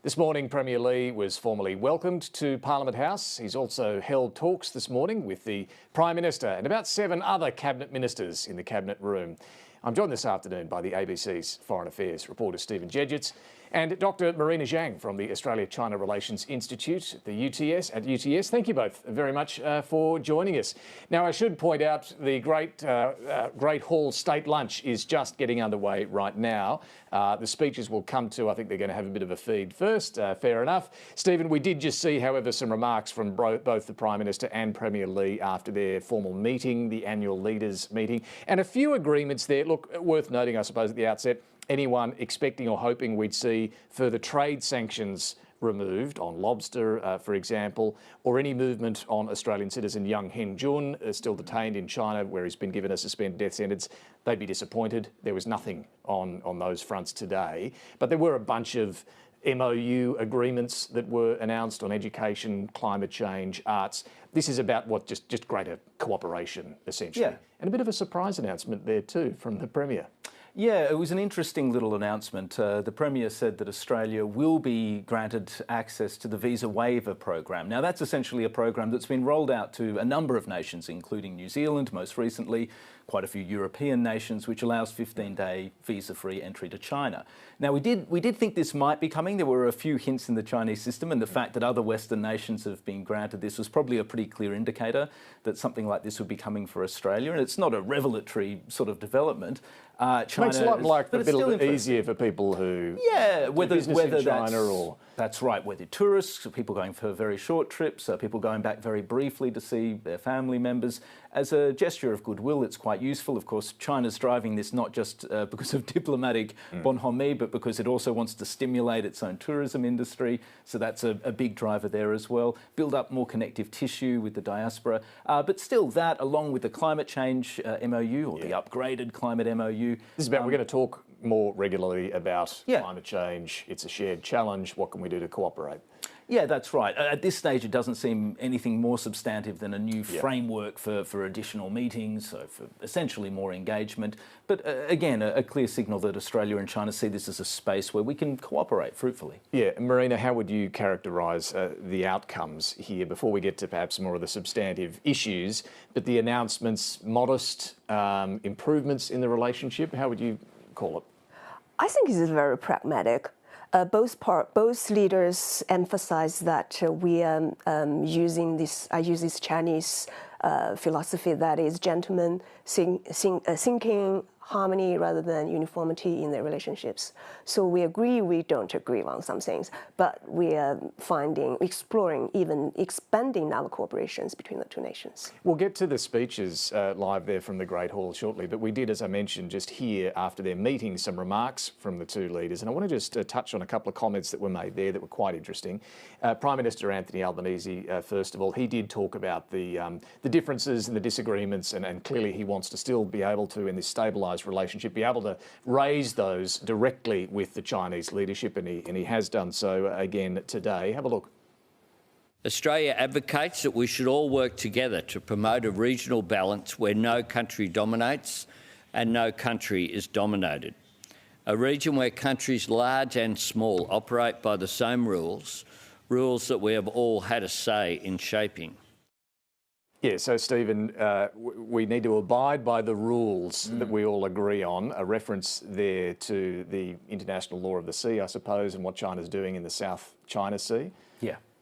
This morning, Premier Li was formally welcomed to Parliament House. He's also held talks this morning with the Prime Minister and about 7 other cabinet ministers in the cabinet room. I'm joined this afternoon by the ABC's Foreign Affairs reporter Stephen Jedgetts and Dr. Marina Zhang from the Australia-China Relations Institute at UTS. Thank you both very much for joining us. Now, I should point out the Great Hall State Lunch is just getting underway right now. The speeches will come to, I think they're going to have a bit of a feed first, fair enough. Stephen, we did just see, however, some remarks from both the Prime Minister and Premier Li after their formal meeting, the annual leaders meeting, and a few agreements there. Look, worth noting, I suppose, at the outset, anyone expecting or hoping we'd see further trade sanctions removed on lobster, for example, or any movement on Australian citizen Young Hen Jun, still detained in China, where he's been given a suspended death sentence, they'd be disappointed. There was nothing on those fronts today. But there were a bunch of MOU agreements that were announced on education, climate change, arts. This is about what just greater cooperation, essentially. Yeah. And a bit of a surprise announcement there too from the Premier. Yeah, it was an interesting little announcement. The Premier said that Australia will be granted access to the visa waiver program. Now, that's essentially a program that's been rolled out to a number of nations, including New Zealand, most recently, quite a few European nations, which allows 15-day visa-free entry to China. Now, we did think this might be coming. There were a few hints in the Chinese system, and the fact that other Western nations have been granted this was probably a pretty clear indicator that something like this would be coming for Australia. And it's not a revelatory sort of development. China, makes a lot like a bit easier for people who whether in China or that's right, whether tourists, people going for very short trips, people going back very briefly to see their family members. As a gesture of goodwill, it's quite useful. Of course, China's driving this not just because of diplomatic bonhomie, but because it also wants to stimulate its own tourism industry. So that's a big driver there as well. Build up more connective tissue with the diaspora. But still, that along with the climate change MOU or the upgraded climate MOU. This is about, we're going to talk more regularly about climate change. It's a shared challenge. What can we do to cooperate? Yeah, that's right. At this stage, it doesn't seem anything more substantive than a new framework for additional meetings, so for essentially more engagement. But again, a clear signal that Australia and China see this as a space where we can cooperate fruitfully. Yeah, Marina, how would you characterise the outcomes here before we get to perhaps more of the substantive issues? But the announcements, modest improvements in the relationship, how would you call it? I think it is very pragmatic. Both leaders emphasize that we are using this Chinese philosophy that is gentlemen thinking harmony rather than uniformity in their relationships. So we agree, we don't agree on some things, but we are exploring, even expanding our cooperations between the two nations. We'll get to the speeches live there from the Great Hall shortly, but we did, as I mentioned, just hear after their meeting some remarks from the two leaders, and I want to just touch on a couple of comments that were made there that were quite interesting. Prime Minister Anthony Albanese, first of all, he did talk about the differences and the disagreements, and clearly he wants to still be able to, in this stabilised relationship, be able to raise those directly with the Chinese leadership, and he has done so again today. Have a look. Australia advocates that we should all work together to promote a regional balance where no country dominates and no country is dominated. A region where countries large and small operate by the same rules that we have all had a say in shaping. Yeah, so Stephen, we need to abide by the rules that we all agree on. A reference there to the international law of the sea, I suppose, and what China's doing in the South China Sea.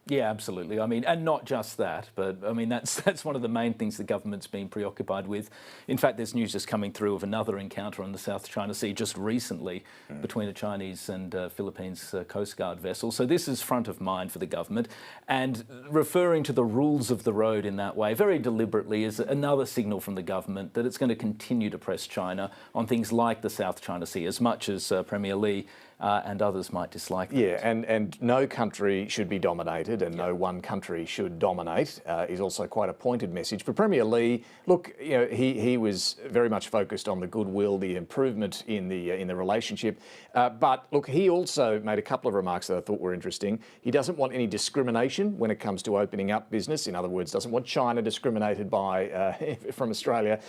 Yeah, absolutely. I mean, and not just that, but I mean, that's one of the main things the government's been preoccupied with. In fact, there's news just coming through of another encounter on the South China Sea just recently between a Chinese and Philippines Coast Guard vessel. So this is front of mind for the government, and referring to the rules of the road in that way, very deliberately, is another signal from the government that it's going to continue to press China on things like the South China Sea, as much as Premier Li and others might dislike that. Yeah, and no country should be dominated, and no one country should dominate is also quite a pointed message. For Premier Li, look, you know, he was very much focused on the goodwill, the improvement in the relationship. But look, he also made a couple of remarks that I thought were interesting. He doesn't want any discrimination when it comes to opening up business. In other words, doesn't want China discriminated by from Australia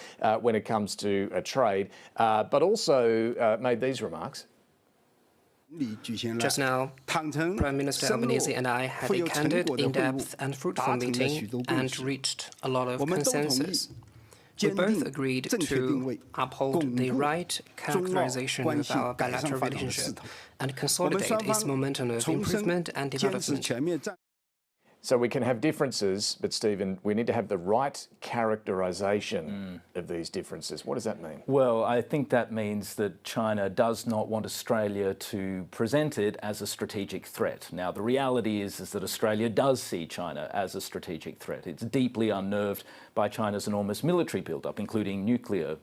when it comes to trade. But also made these remarks. Just now, Prime Minister Albanese and I had a candid, in-depth and fruitful meeting and reached a lot of consensus. We both agreed to uphold the right characterization of our bilateral relationship and consolidate its momentum of improvement and development. So we can have differences, but Stephen, we need to have the right characterisation of these differences. What does that mean? Well, I think that means that China does not want Australia to present it as a strategic threat. Now, the reality is that Australia does see China as a strategic threat. It's deeply unnerved by China's enormous military build-up, including nuclear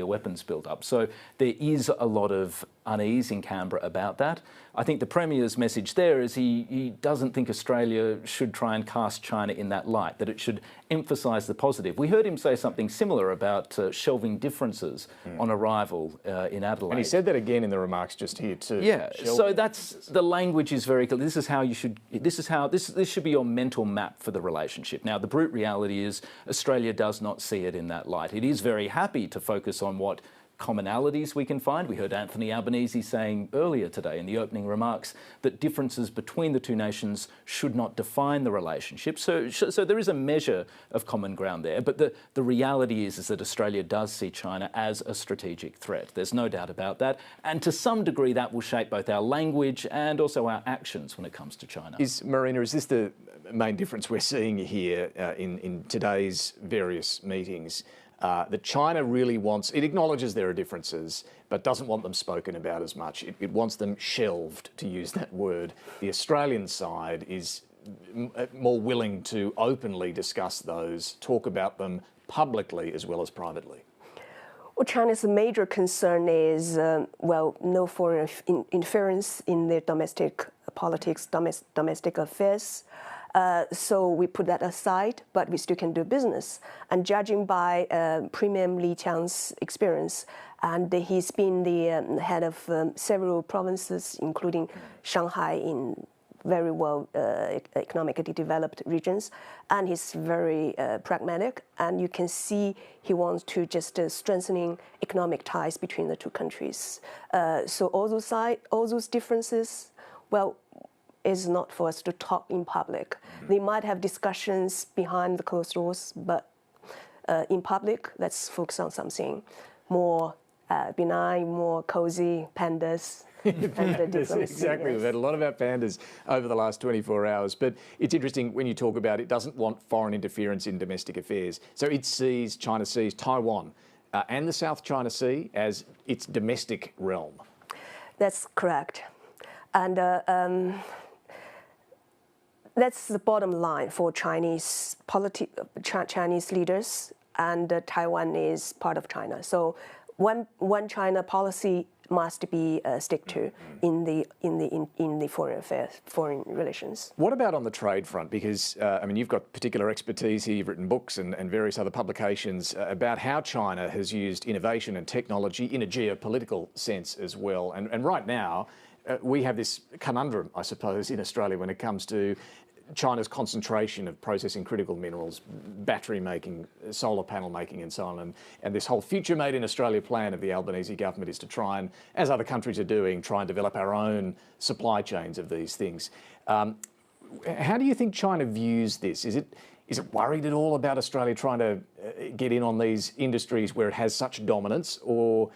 weapons build-up. So there is a lot of unease in Canberra about that. I think the Premier's message there is he doesn't think Australia should try and cast China in that light, that it should emphasise the positive. We heard him say something similar about shelving differences on arrival in Adelaide. And he said that again in the remarks just here too. Yeah, so that's, the language is very clear. This is how you should, this should be your mental map for the relationship. Now, the brute reality is Australia does not see it in that light. It is very happy to focus on what commonalities we can find. We heard Anthony Albanese saying earlier today in the opening remarks that differences between the two nations should not define the relationship. So there is a measure of common ground there, but the reality is that Australia does see China as a strategic threat. There's no doubt about that. And to some degree that will shape both our language and also our actions when it comes to China. Marina, is this the main difference we're seeing here in today's various meetings? That China really wants, it acknowledges there are differences, but doesn't want them spoken about as much. It wants them shelved, to use that word. The Australian side is more willing to openly discuss those, talk about them publicly as well as privately. Well, China's major concern is, no foreign interference in their domestic politics, domestic affairs. So we put that aside, but we still can do business. And judging by Premier Li Qiang's experience, and he's been the head of several provinces, including Shanghai, in very well economically developed regions, and he's very pragmatic. And you can see he wants to just strengthening economic ties between the two countries. So all those differences, is not for us to talk in public. They might have discussions behind the closed doors, but in public, let's focus on something more benign, more cozy, pandas. Pandas, exactly. Yes. We've had a lot about pandas over the last 24 hours, but it's interesting when you talk about it doesn't want foreign interference in domestic affairs. So China sees Taiwan and the South China Sea as its domestic realm. That's correct. And that's the bottom line for Chinese leaders, and Taiwan is part of China. So one China policy must be stick to in the foreign relations. What about on the trade front? Because you've got particular expertise here. You've written books and various other publications about how China has used innovation and technology in a geopolitical sense as well. And right now, we have this conundrum, I suppose, in Australia when it comes to China's concentration of processing critical minerals, battery making, solar panel making and so on. And this whole Future Made in Australia plan of the Albanese government is to try and, as other countries are doing, try and develop our own supply chains of these things. How do you think China views this? Is it worried at all about Australia trying to get in on these industries where it has such dominance, or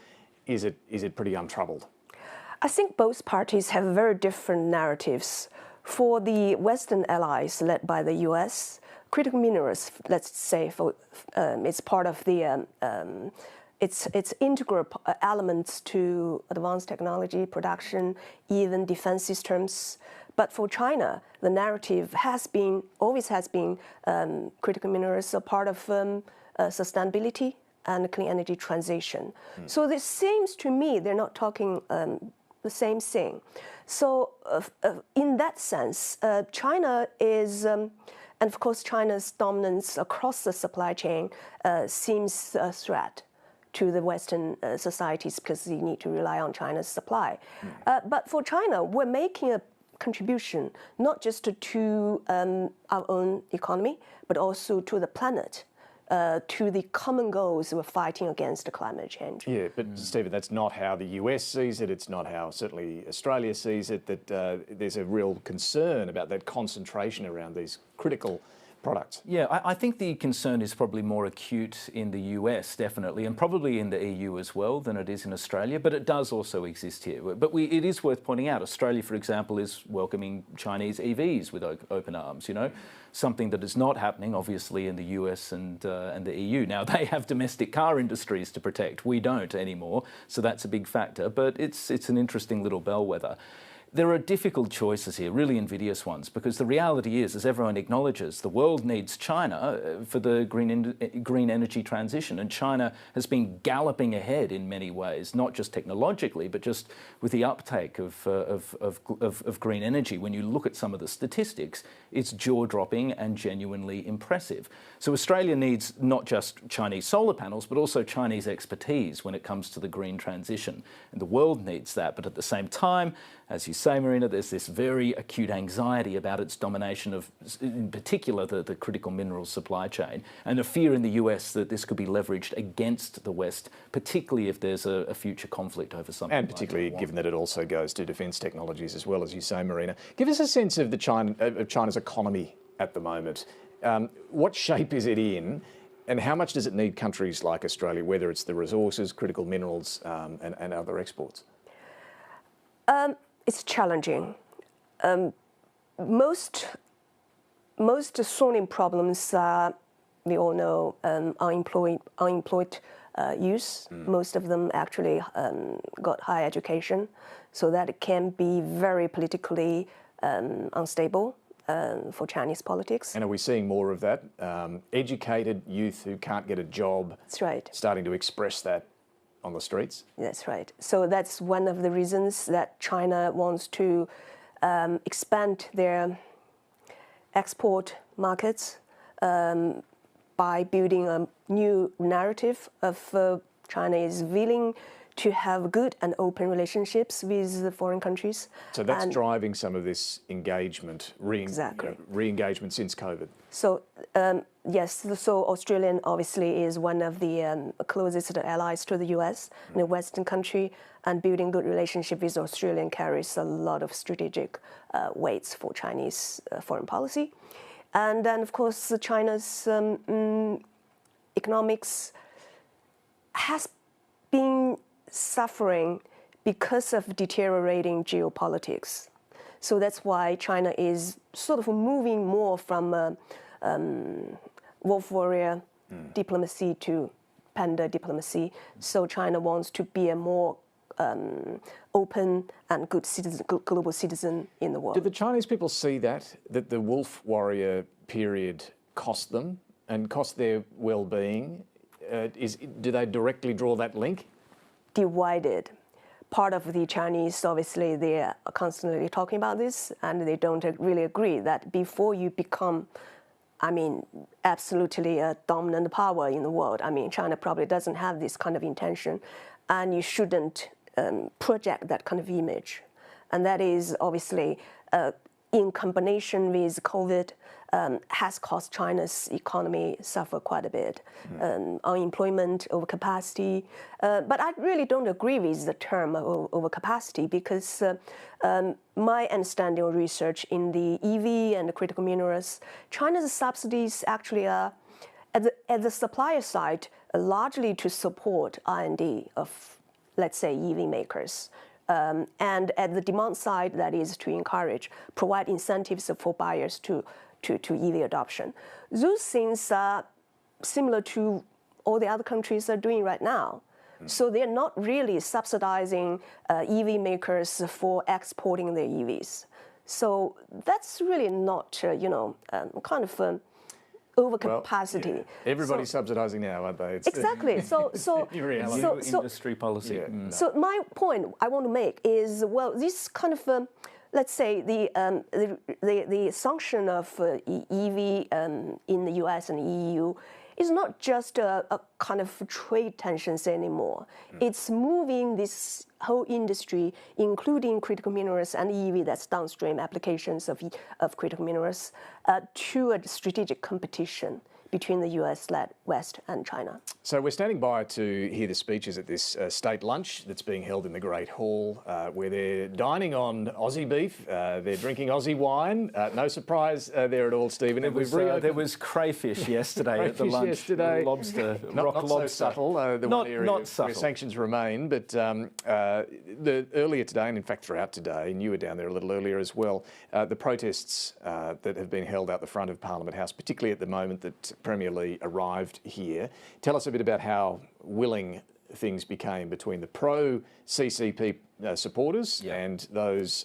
is it pretty untroubled? I think both parties have very different narratives. For the Western allies led by the US, critical minerals, let's say, it's part of the, it's integral elements to advanced technology, production, even defense systems. But for China, the narrative always has been critical minerals are part of sustainability and clean energy transition. So this seems to me they're not talking the same thing. So in that sense, China is, and of course China's dominance across the supply chain seems a threat to the Western societies because you need to rely on China's supply. But for China, we're making a contribution not just to our own economy, but also to the planet. to the common goals we're fighting against climate change. Yeah, but Stephen, that's not how the US sees it. It's not how certainly Australia sees it, that there's a real concern about that concentration around these critical products. Yeah, I think the concern is probably more acute in the US, definitely, and probably in the EU as well than it is in Australia, but it does also exist here. But it is worth pointing out, Australia, for example, is welcoming Chinese EVs with open arms, you know, something that is not happening, obviously, in the US and the EU. Now, they have domestic car industries to protect. We don't anymore, so that's a big factor, but it's an interesting little bellwether. There are difficult choices here, really invidious ones, because the reality is, as everyone acknowledges, the world needs China for the green energy transition, and China has been galloping ahead in many ways, not just technologically, but just with the uptake of green energy. When you look at some of the statistics, it's jaw-dropping and genuinely impressive. So Australia needs not just Chinese solar panels, but also Chinese expertise when it comes to the green transition, and the world needs that. But at the same time, as you say, Marina, there's this very acute anxiety about its domination of, in particular, the critical minerals supply chain, and a fear in the US that this could be leveraged against the West, particularly if there's a future conflict over something. And particularly given that it also goes to defence technologies as well, as you say, Marina. Give us a sense of China's economy at the moment. What shape is it in, and how much does it need countries like Australia, whether it's the resources, critical minerals, and other exports? It's challenging. Most thorny problems are, we all know, unemployed youth. Most of them actually got higher education, so that it can be very politically unstable for Chinese politics. And are we seeing more of that? Educated youth who can't get a job. That's right. Starting to express that on the streets? That's right. So that's one of the reasons that China wants to expand their export markets by building a new narrative of China is willing to have good and open relationships with the foreign countries. So that's driving some of this engagement, re-engagement since COVID. So yes, so Australia obviously is one of the closest allies to the US in a Western country, and building good relationship with Australia carries a lot of strategic weights for Chinese foreign policy. And then, of course, China's economics has been suffering because of deteriorating geopolitics. So that's why China is sort of moving more from wolf warrior diplomacy to panda diplomacy. So China wants to be a more open and good citizen, global citizen in the world. Do the Chinese people see that the wolf warrior period cost them and cost their well-being? Do they directly draw that link? Divided. Part of the Chinese, obviously, they are constantly talking about this, and they don't really agree that before you become, absolutely a dominant power in the world, China probably doesn't have this kind of intention, and you shouldn't project that kind of image. And that is obviously, in combination with COVID, has caused China's economy suffer quite a bit. Unemployment, overcapacity. But I really don't agree with the term overcapacity, because my understanding of research in the EV and the critical minerals, China's subsidies actually are at the supplier side largely to support R&D of, let's say, EV makers. And at the demand side, that is to provide incentives for buyers to EV adoption. Those things are similar to all the other countries are doing right now. So they're not really subsidizing EV makers for exporting their EVs. So that's really not, kind of overcapacity. Well, yeah. Everybody's subsidising now, aren't they? Exactly. So industry policy. Yeah. So my point I want to make is, well, this kind of let's say the assumption of EV in the US and EU is not just a kind of trade tensions anymore. It's moving this whole industry, including critical minerals and EV, that's downstream applications of critical minerals, to a strategic competition between the US-led West and China. So we're standing by to hear the speeches at this state lunch that's being held in the Great Hall, where they're dining on Aussie beef, they're drinking Aussie wine. No surprise there at all, Stephen. There was crayfish yesterday at the lunch. Yesterday. Lobster, not rock lobster. So subtle, the one area not subtle. where sanctions remain, but earlier today, and in fact throughout today, and you were down there a little earlier as well, the protests that have been held out the front of Parliament House, particularly at the moment that Premier Li arrived here. Tell us a bit about how willing things became between the pro-CCP supporters and those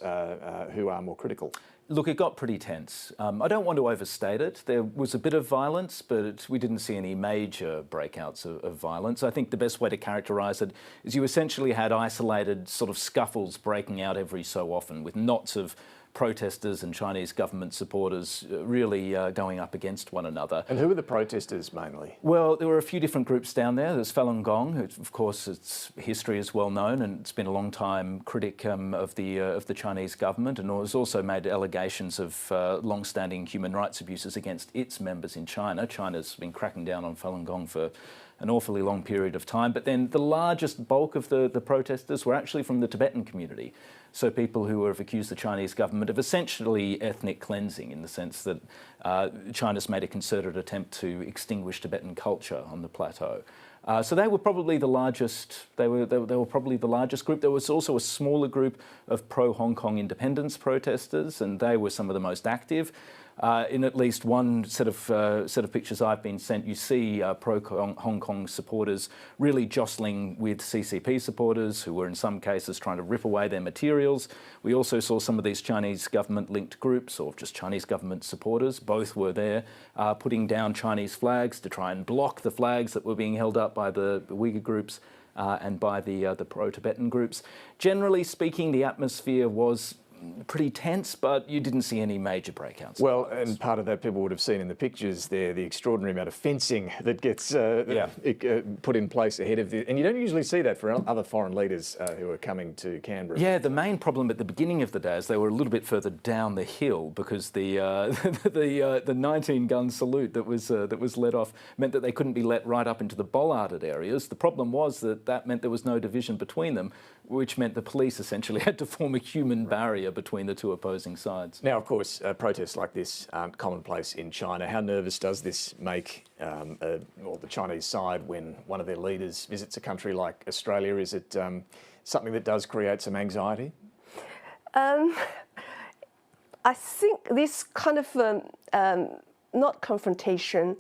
who are more critical. Look, it got pretty tense. I don't want to overstate it. There was a bit of violence, but we didn't see any major breakouts of violence. I think the best way to characterise it is you essentially had isolated sort of scuffles breaking out every so often, with knots of protesters and Chinese government supporters really going up against one another. And who were the protesters mainly? Well, there were a few different groups down there. There's Falun Gong, who, of course, its history is well known, and it's been a long time critic of the Chinese government, and has also made allegations of long-standing human rights abuses against its members in China. China's been cracking down on Falun Gong for an awfully long period of time. But then the largest bulk of the protesters were actually from the Tibetan community. So people who have accused the Chinese government of essentially ethnic cleansing, in the sense that China's made a concerted attempt to extinguish Tibetan culture on the plateau. So they were probably the largest. They were probably the largest group. There was also a smaller group of pro-Hong Kong independence protesters, and they were some of the most active. In at least one set of pictures I've been sent, you see pro-Hong Kong supporters really jostling with CCP supporters who were in some cases trying to rip away their materials. We also saw some of these Chinese government-linked groups, or just Chinese government supporters. Both were there putting down Chinese flags to try and block the flags that were being held up by the Uyghur groups and by the pro-Tibetan groups. Generally speaking, the atmosphere was pretty tense, but you didn't see any major breakouts. Well, and part of that people would have seen in the pictures there, the extraordinary amount of fencing that gets put in place ahead of the... And you don't usually see that for other foreign leaders who are coming to Canberra. Yeah, the main problem at the beginning of the day is they were a little bit further down the hill, because the 19-gun salute that was let off meant that they couldn't be let right up into the bollarded areas. The problem was that meant there was no division between them, which meant the police essentially had to form a human barrier between the two opposing sides. Now, of course, protests like this aren't commonplace in China. How nervous does this make the Chinese side when one of their leaders visits a country like Australia? Is it something that does create some anxiety? I think this kind of not confrontation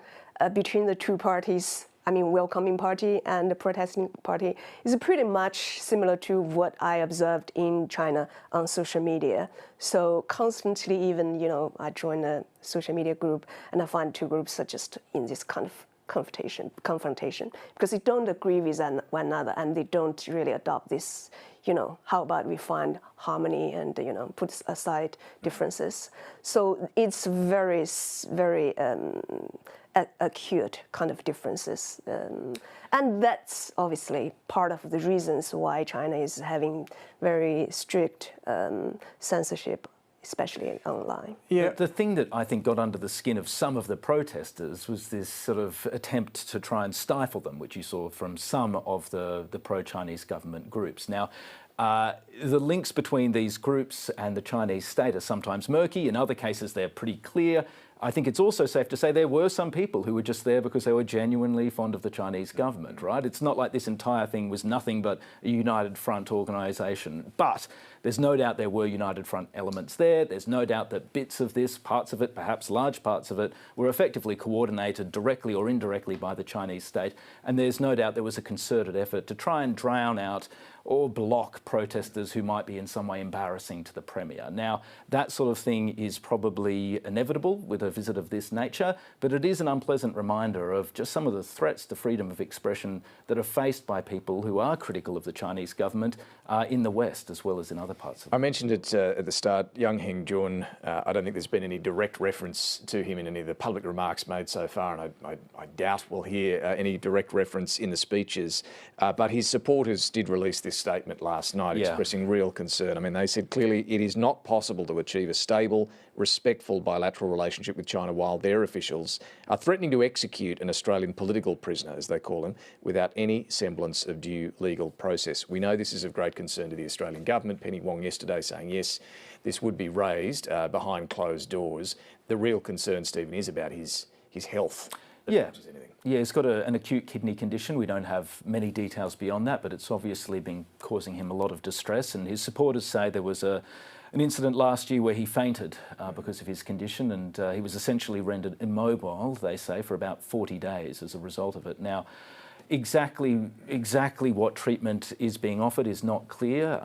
between the two parties, I mean, welcoming party and the protesting party, is pretty much similar to what I observed in China on social media. So constantly, even, I join a social media group and I find two groups are just in this kind of confrontation, because they don't agree with one another and they don't really adopt this, how about we find harmony and, put aside differences. So it's very, very acute kind of differences. And that's obviously part of the reasons why China is having very strict censorship, especially online. Yeah, the thing that I think got under the skin of some of the protesters was this sort of attempt to try and stifle them, which you saw from some of the pro-Chinese government groups. Now, the links between these groups and the Chinese state are sometimes murky. In other cases, they're pretty clear. I think it's also safe to say there were some people who were just there because they were genuinely fond of the Chinese government, right? It's not like this entire thing was nothing but a United Front organisation. But there's no doubt there were United Front elements there. There's no doubt that bits of this, parts of it, perhaps large parts of it, were effectively coordinated directly or indirectly by the Chinese state. And there's no doubt there was a concerted effort to try and drown out or block protesters who might be in some way embarrassing to the Premier. Now, that sort of thing is probably inevitable with a visit of this nature, but it is an unpleasant reminder of just some of the threats to freedom of expression that are faced by people who are critical of the Chinese government in the West as well as in other parts of the world. I mentioned it at the start, Yang Hengjun. I don't think there's been any direct reference to him in any of the public remarks made so far, and I doubt we'll hear any direct reference in the speeches. But his supporters did release this statement last night expressing real concern. I mean, they said clearly it is not possible to achieve a stable, respectful bilateral relationship conflict with China while their officials are threatening to execute an Australian political prisoner, as they call him, without any semblance of due legal process. We know this is of great concern to the Australian government. Penny Wong yesterday saying, yes, this would be raised behind closed doors. The real concern, Stephen, is about his health. Yeah. Yeah, he's got an acute kidney condition. We don't have many details beyond that, but it's obviously been causing him a lot of distress. And his supporters say there was an incident last year where he fainted because of his condition, and he was essentially rendered immobile, they say, for about 40 days as a result of it. Now, exactly what treatment is being offered is not clear.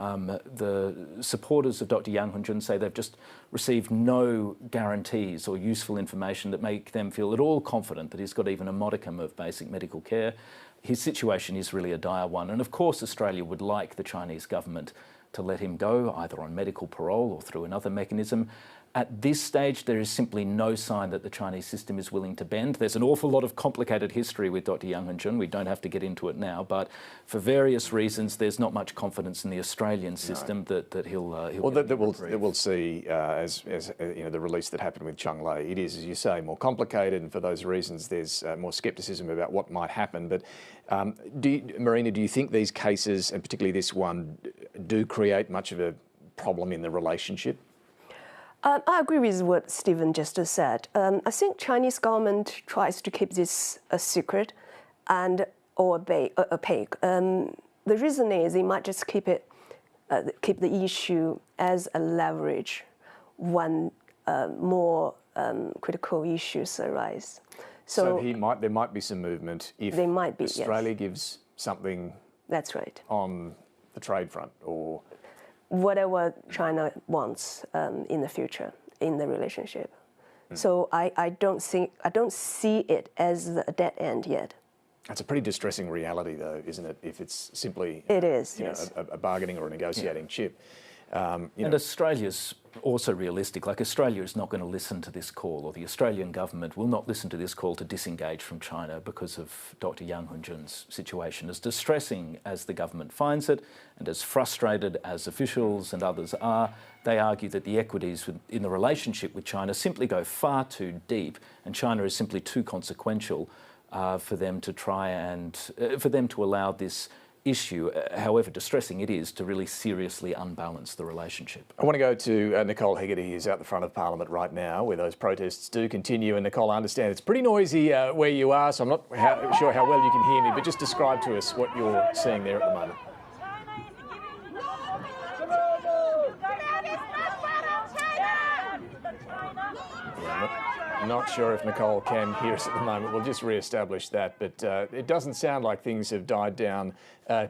The supporters of Dr. Yang Hunjun say they've just received no guarantees or useful information that make them feel at all confident that he's got even a modicum of basic medical care. His situation is really a dire one. And of course, Australia would like the Chinese government to let him go, either on medical parole or through another mechanism. At this stage, there is simply no sign that the Chinese system is willing to bend. There's an awful lot of complicated history with Dr. Yang Hunjun. We don't have to get into it now, but for various reasons, there's not much confidence in the Australian system that he'll. Well, that we'll see as you know, the release that happened with Chang Lei. It is, as you say, more complicated, and for those reasons, there's more scepticism about what might happen. But Marina, do you think these cases, and particularly this one, do create much of a problem in the relationship? I agree with what Stephen just said. I think Chinese government tries to keep this a secret and or opaque. The reason is they might just keep the issue as a leverage when more critical issues arise. So there might be some movement if Australia gives something. That's right. On the trade front, or whatever China wants in the future in the relationship. So I don't see it as a dead end yet. That's a pretty distressing reality, though, isn't it? If it's simply yes. a bargaining or a negotiating chip. And Australia's also realistic. Like, Australia is not going to listen to this call, or the Australian government will not listen to this call to disengage from China because of Dr. Yang Hunjun's situation. As distressing as the government finds it, and as frustrated as officials and others are, they argue that the equities in the relationship with China simply go far too deep, and China is simply too consequential for them to allow this issue, however distressing it is, to really seriously unbalance the relationship. I want to go to Nicole Hegarty, who's out the front of Parliament right now, where those protests do continue. And Nicole, I understand it's pretty noisy where you are, so I'm not sure how well you can hear me, but just describe to us what you're seeing there at the moment. I'm not sure if Nicole can hear us at the moment. We'll just re-establish that. But it doesn't sound like things have died down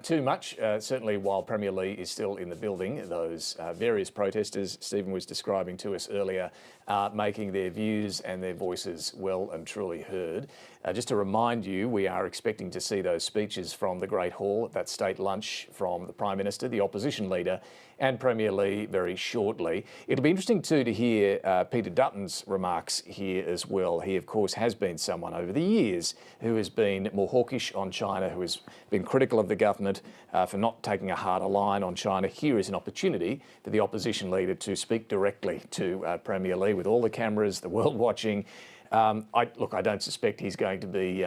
too much. Certainly while Premier Li is still in the building, those various protesters Stephen was describing to us earlier are making their views and their voices well and truly heard. Just to remind you, we are expecting to see those speeches from the Great Hall at that state lunch from the Prime Minister, the Opposition Leader and Premier Li very shortly. It'll be interesting too to hear Peter Dutton's remarks here as well. He, of course, has been someone over the years who has been more hawkish on China, who has been critical of the government for not taking a harder line on China. Here is an opportunity for the Opposition Leader to speak directly to Premier Li with all the cameras, the world watching. I don't suspect he's going to be,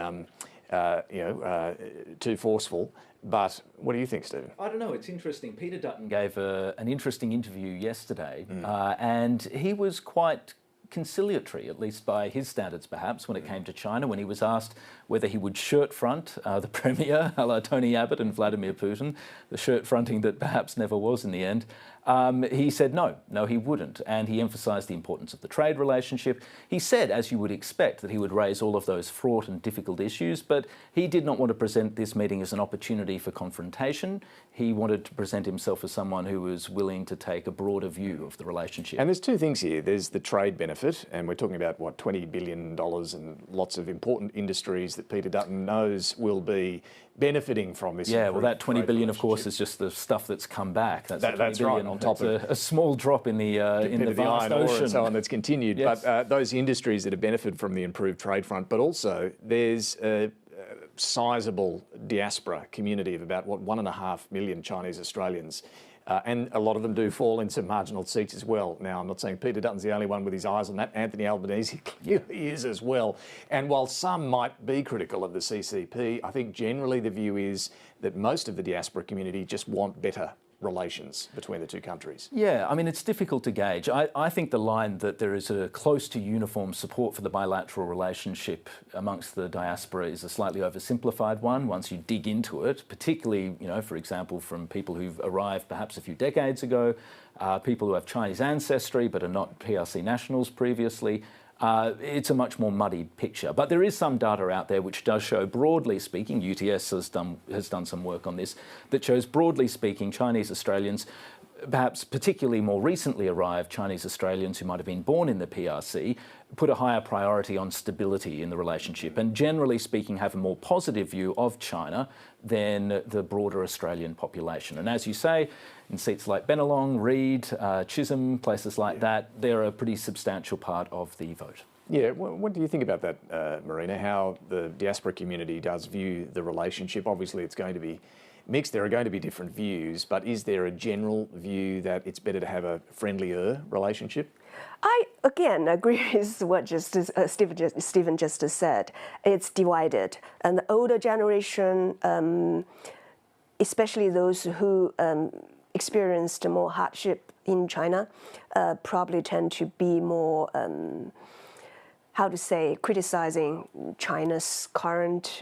too forceful. But what do you think, Stephen? I don't know. It's interesting. Peter Dutton gave an interesting interview yesterday, and he was quite conciliatory, at least by his standards perhaps, when it came to China, when he was asked whether he would shirt front the Premier, a la Tony Abbott and Vladimir Putin, the shirt fronting that perhaps never was in the end. He said no, he wouldn't, and he emphasised the importance of the trade relationship. He said, as you would expect, that he would raise all of those fraught and difficult issues, but he did not want to present this meeting as an opportunity for confrontation. He wanted to present himself as someone who was willing to take a broader view of the relationship. And there's two things here. There's the trade benefit, and we're talking about, what, $20 billion and lots of important industries that Peter Dutton knows will be benefiting from this. Yeah, well, that $20 billion, of course, is just the stuff that's come back. That's right. On top of a small drop in the vast iron ore ocean and so on that's continued. Yes. But those industries that have benefited from the improved trade front, but also there's a sizable diaspora community of about 1.5 million Chinese Australians And a lot of them do fall into marginal seats as well. Now, I'm not saying Peter Dutton's the only one with his eyes on that. Anthony Albanese clearly is as well. And while some might be critical of the CCP, I think generally the view is that most of the diaspora community just want better relations between the two countries. Yeah, I mean, it's difficult to gauge. I think the line that there is a close to uniform support for the bilateral relationship amongst the diaspora is a slightly oversimplified one once you dig into it, particularly, you know, for example, from people who've arrived perhaps a few decades ago, people who have Chinese ancestry but are not PRC nationals previously. It's a much more muddy picture. But there is some data out there which does show, broadly speaking, UTS has done some work on this, that shows, broadly speaking, Chinese Australians, perhaps particularly more recently arrived Chinese Australians who might have been born in the PRC, put a higher priority on stability in the relationship and, generally speaking, have a more positive view of China than the broader Australian population. And as you say, in seats like Bennelong, Reid, Chisholm, places like that, they're a pretty substantial part of the vote. Yeah, what do you think about that, Marina, how the diaspora community does view the relationship? Obviously, it's going to be mixed. There are going to be different views, but is there a general view that it's better to have a friendlier relationship? I, again, agree with what Stephen just said. It's divided. And the older generation, especially those who experienced more hardship in China, probably tend to be more, criticizing China's current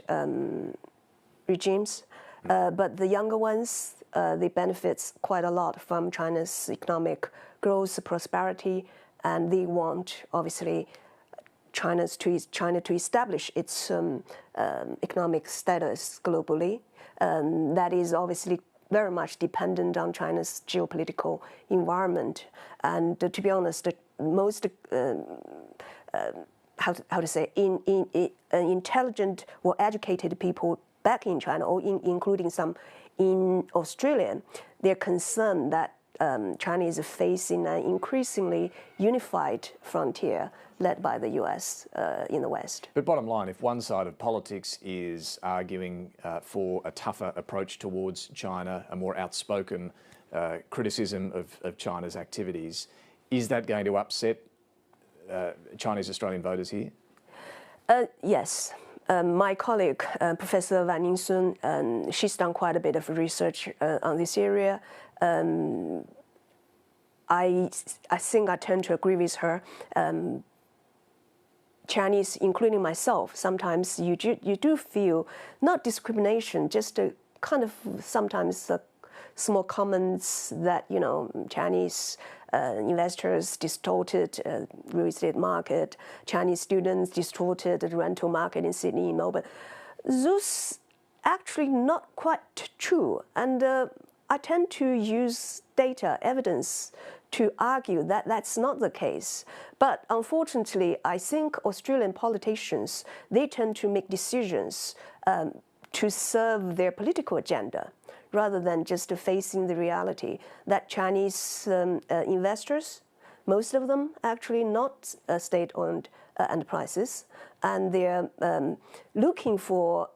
regimes. But the younger ones, they benefit quite a lot from China's economic growth, prosperity, and they want, obviously, China to establish its economic status globally. That is obviously very much dependent on China's geopolitical environment. And to be honest, most intelligent or educated people back in China, or including some in Australia, they're concerned that China is facing an increasingly unified frontier led by the US in the West. But bottom line, if one side of politics is arguing for a tougher approach towards China, a more outspoken criticism of China's activities, is that going to upset Chinese Australian voters here? Yes. My colleague, Professor Wan Yingsun, she's done quite a bit of research on this area. I think I tend to agree with her. Chinese, including myself, sometimes you do feel not discrimination, just a kind of sometimes small comments that, you know, Chinese investors distorted real estate market, Chinese students distorted the rental market in Sydney and Melbourne. Those actually not quite true. And I tend to use data, evidence, to argue that that's not the case. But unfortunately, I think Australian politicians, they tend to make decisions to serve their political agenda, rather than just facing the reality that Chinese investors, most of them actually not state-owned enterprises, and they're looking for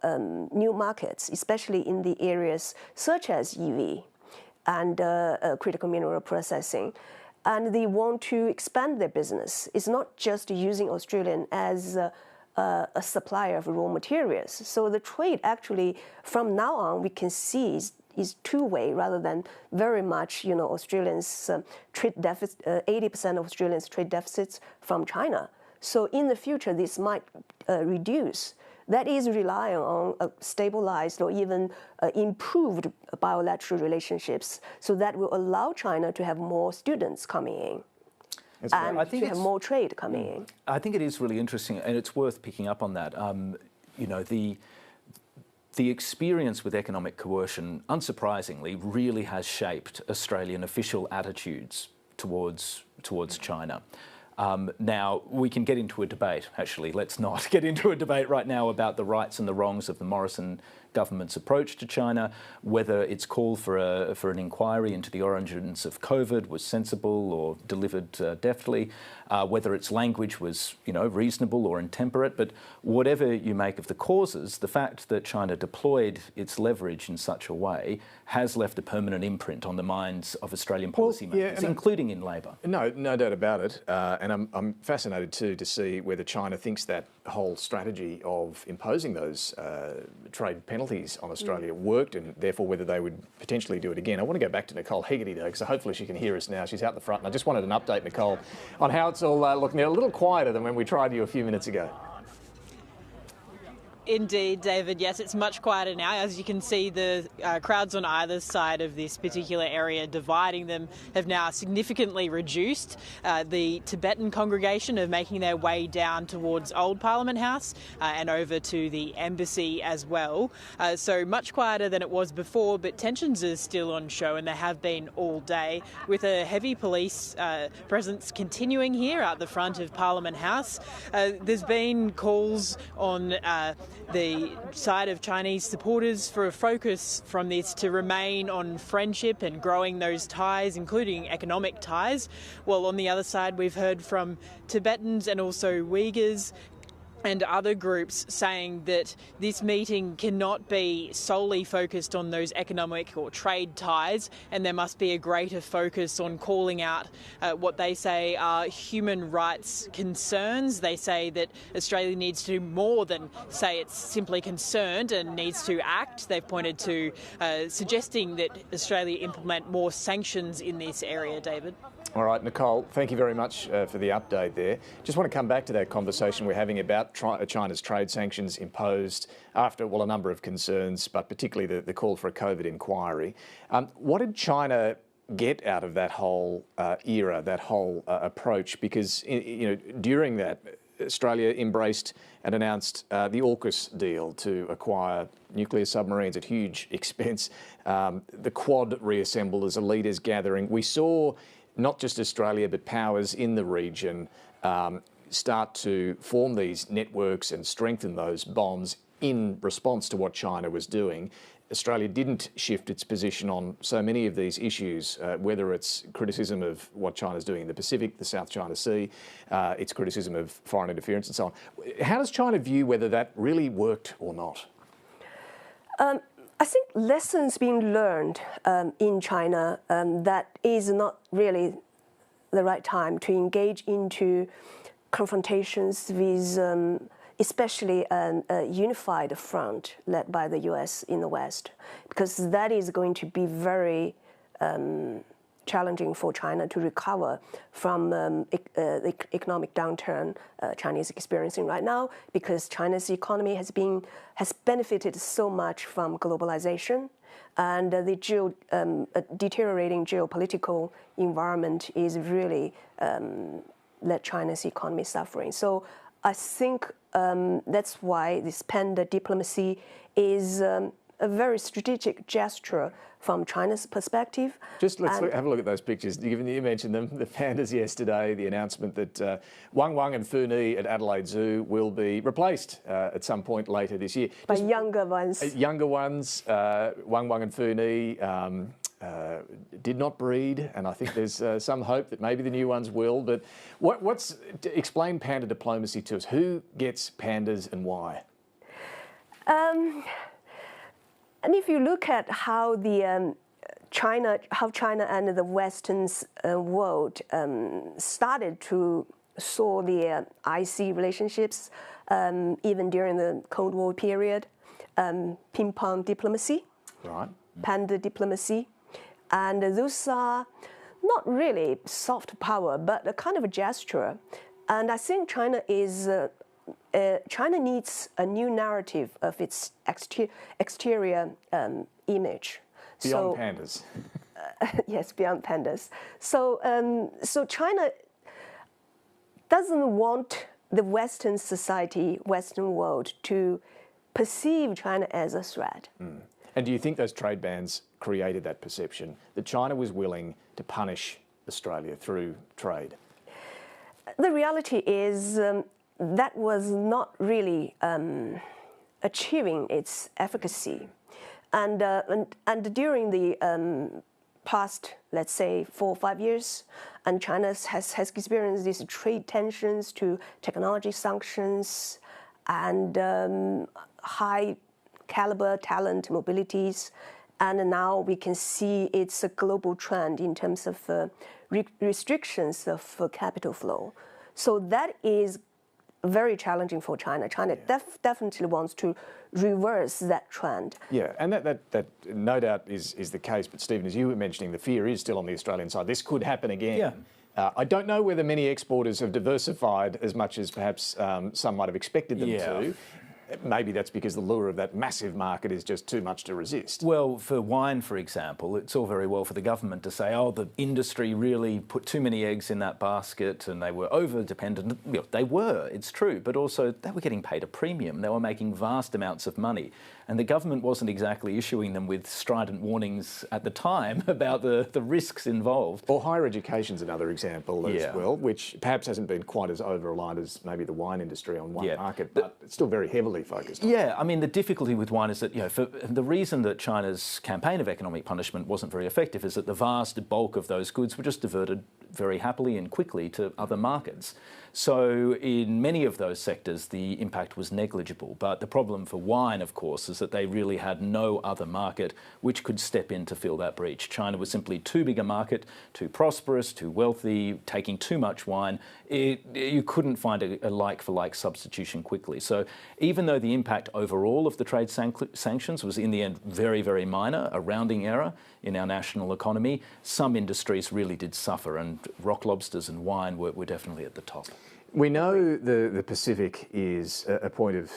new markets, especially in the areas such as EV and critical mineral processing. And they want to expand their business. It's not just using Australian as a supplier of raw materials. So the trade actually, from now on, we can see is two-way rather than very much, you know, Australians' trade deficit, 80% of Australians' trade deficits from China. So in the future, this might reduce. That is relying on stabilized or even improved bilateral relationships, so that will allow China to have more students coming in. And to have more trade coming in. I think it is really interesting, and it's worth picking up on that. You know, the experience with economic coercion, unsurprisingly, really has shaped Australian official attitudes towards China. Now, we can get into a debate, actually. Let's not get into a debate right now about the rights and the wrongs of the Morrison government's approach to China, whether its call for an inquiry into the origins of COVID was sensible or delivered deftly, whether its language was, reasonable or intemperate. But whatever you make of the causes, the fact that China deployed its leverage in such a way has left a permanent imprint on the minds of Australian policymakers, including in Labor. No doubt about it. And I'm fascinated too to see whether China thinks that whole strategy of imposing those trade penalties on Australia worked, and therefore whether they would potentially do it again. I want to go back to Nicole Hegarty though, because hopefully she can hear us now. She's out the front, and I just wanted an update, Nicole, on how it's all looking. A little quieter than when we tried you a few minutes ago. Indeed, David. Yes, it's much quieter now. As you can see, the crowds on either side of this particular area dividing them have now significantly reduced. The Tibetan congregation are making their way down towards Old Parliament House and over to the embassy as well. So much quieter than it was before, but tensions are still on show, and they have been all day, with a heavy police presence continuing here at the front of Parliament House. There's been calls on the side of Chinese supporters for a focus from this to remain on friendship and growing those ties, including economic ties. While on the other side, we've heard from Tibetans and also Uyghurs and other groups saying that this meeting cannot be solely focused on those economic or trade ties, and there must be a greater focus on calling out what they say are human rights concerns. They say that Australia needs to do more than say it's simply concerned and needs to act. They've pointed to suggesting that Australia implement more sanctions in this area, David. All right, Nicole, thank you very much for the update there. Just want to come back to that conversation we're having about China's trade sanctions imposed after, a number of concerns, but particularly the call for a COVID inquiry. What did China get out of that whole era, that whole approach? Because, during that, Australia embraced and announced the AUKUS deal to acquire nuclear submarines at huge expense. The Quad reassembled as a leaders gathering. We saw not just Australia, but powers in the region start to form these networks and strengthen those bonds in response to what China was doing. Australia didn't shift its position on so many of these issues, whether it's criticism of what China's doing in the Pacific, the South China Sea, its criticism of foreign interference and so on. How does China view whether that really worked or not? I think lessons being learned in China, that is not really the right time to engage into confrontations with especially a unified front led by the US in the West, because that is going to be very challenging for China to recover from the economic downturn China is experiencing right now, because China's economy has benefited so much from globalization, and the deteriorating geopolitical environment is really let China's economy suffering. So I think that's why this panda diplomacy is a very strategic gesture from China's perspective. Just let's have a look at those pictures. You mentioned them, the pandas yesterday, the announcement that Wang Wang and Fu Ni at Adelaide Zoo will be replaced at some point later this year. By younger ones. Younger ones, Wang Wang and Fu Ni did not breed, and I think there's some hope that maybe the new ones will. But explain panda diplomacy to us. Who gets pandas and why? And if you look at how China and the Western world started to sow the icy relationships, even during the Cold War period, ping pong diplomacy, right, panda diplomacy, and those are not really soft power, but a kind of a gesture. And I think China needs a new narrative of its exterior image. Beyond pandas. Yes, beyond pandas. So China doesn't want the Western society, Western world, to perceive China as a threat. Mm. And do you think those trade bans created that perception that China was willing to punish Australia through trade? The reality is that was not really achieving its efficacy. And during the past, let's say, 4 or 5 years, and China has experienced these trade tensions to technology sanctions and high caliber talent mobilities. And now we can see it's a global trend in terms of restrictions of capital flow. So that is very challenging for China. China definitely wants to reverse that trend. Yeah, and that no doubt is the case. But Stephen, as you were mentioning, the fear is still on the Australian side. This could happen again. Yeah. I don't know whether many exporters have diversified as much as perhaps some might have expected them to. Maybe that's because the lure of that massive market is just too much to resist. Well, for wine, for example, it's all very well for the government to say, oh, the industry really put too many eggs in that basket and they were over-dependent. You know, they were, it's true, but also they were getting paid a premium. They were making vast amounts of money. And the government wasn't exactly issuing them with strident warnings at the time about the risks involved. Or higher education's another example as well, which perhaps hasn't been quite as over-reliant as maybe the wine industry on one market, but it's still very heavily focused on. Yeah, I mean, the difficulty with wine is that, you know, for the reason that China's campaign of economic punishment wasn't very effective is that the vast bulk of those goods were just diverted very happily and quickly to other markets. So in many of those sectors, the impact was negligible. But the problem for wine, of course, is that they really had no other market which could step in to fill that breach. China was simply too big a market, too prosperous, too wealthy, taking too much wine. You couldn't find a like-for-like substitution quickly. So even though the impact overall of the trade sanctions was in the end very, very minor, a rounding error in our national economy, some industries really did suffer, and rock lobsters and wine were definitely at the top. We know the Pacific is a point of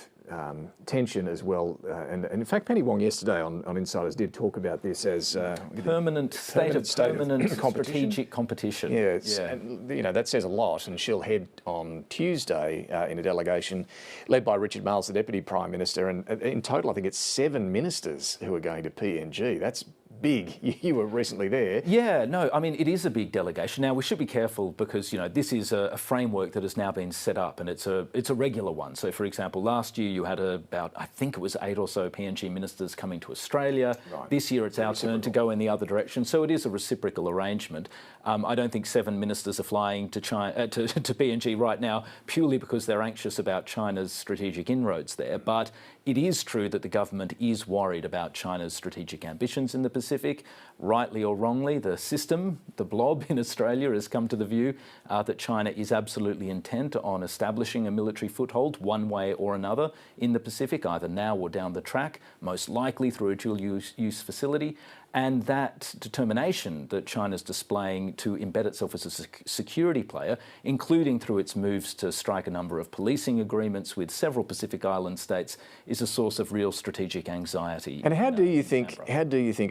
tension as well, and in fact Penny Wong yesterday on Insiders did talk about this as permanent strategic competition. Yes, and you know that says a lot. And she'll head on Tuesday in a delegation led by Richard Marles, the Deputy Prime Minister, and in total I think it's 7 ministers who are going to PNG. That's big. You were recently there. Yeah, no, I mean, it is a big delegation. Now, we should be careful because, you know, this is a framework that has now been set up, and it's a regular one. So, for example, last year you had about, I think it was 8 or so PNG ministers coming to Australia. Right. This year it's our turn to go in the other direction. So it is a reciprocal arrangement. I don't think 7 ministers are flying to China, to PNG right now purely because they're anxious about China's strategic inroads there. But it is true that the government is worried about China's strategic ambitions in the Pacific. Rightly or wrongly, the system, the blob in Australia, has come to the view that China is absolutely intent on establishing a military foothold one way or another in the Pacific, either now or down the track, most likely through a dual-use facility. And that determination that China's displaying to embed itself as a security player, including through its moves to strike a number of policing agreements with several Pacific Island states, is a source of real strategic anxiety. And how do you think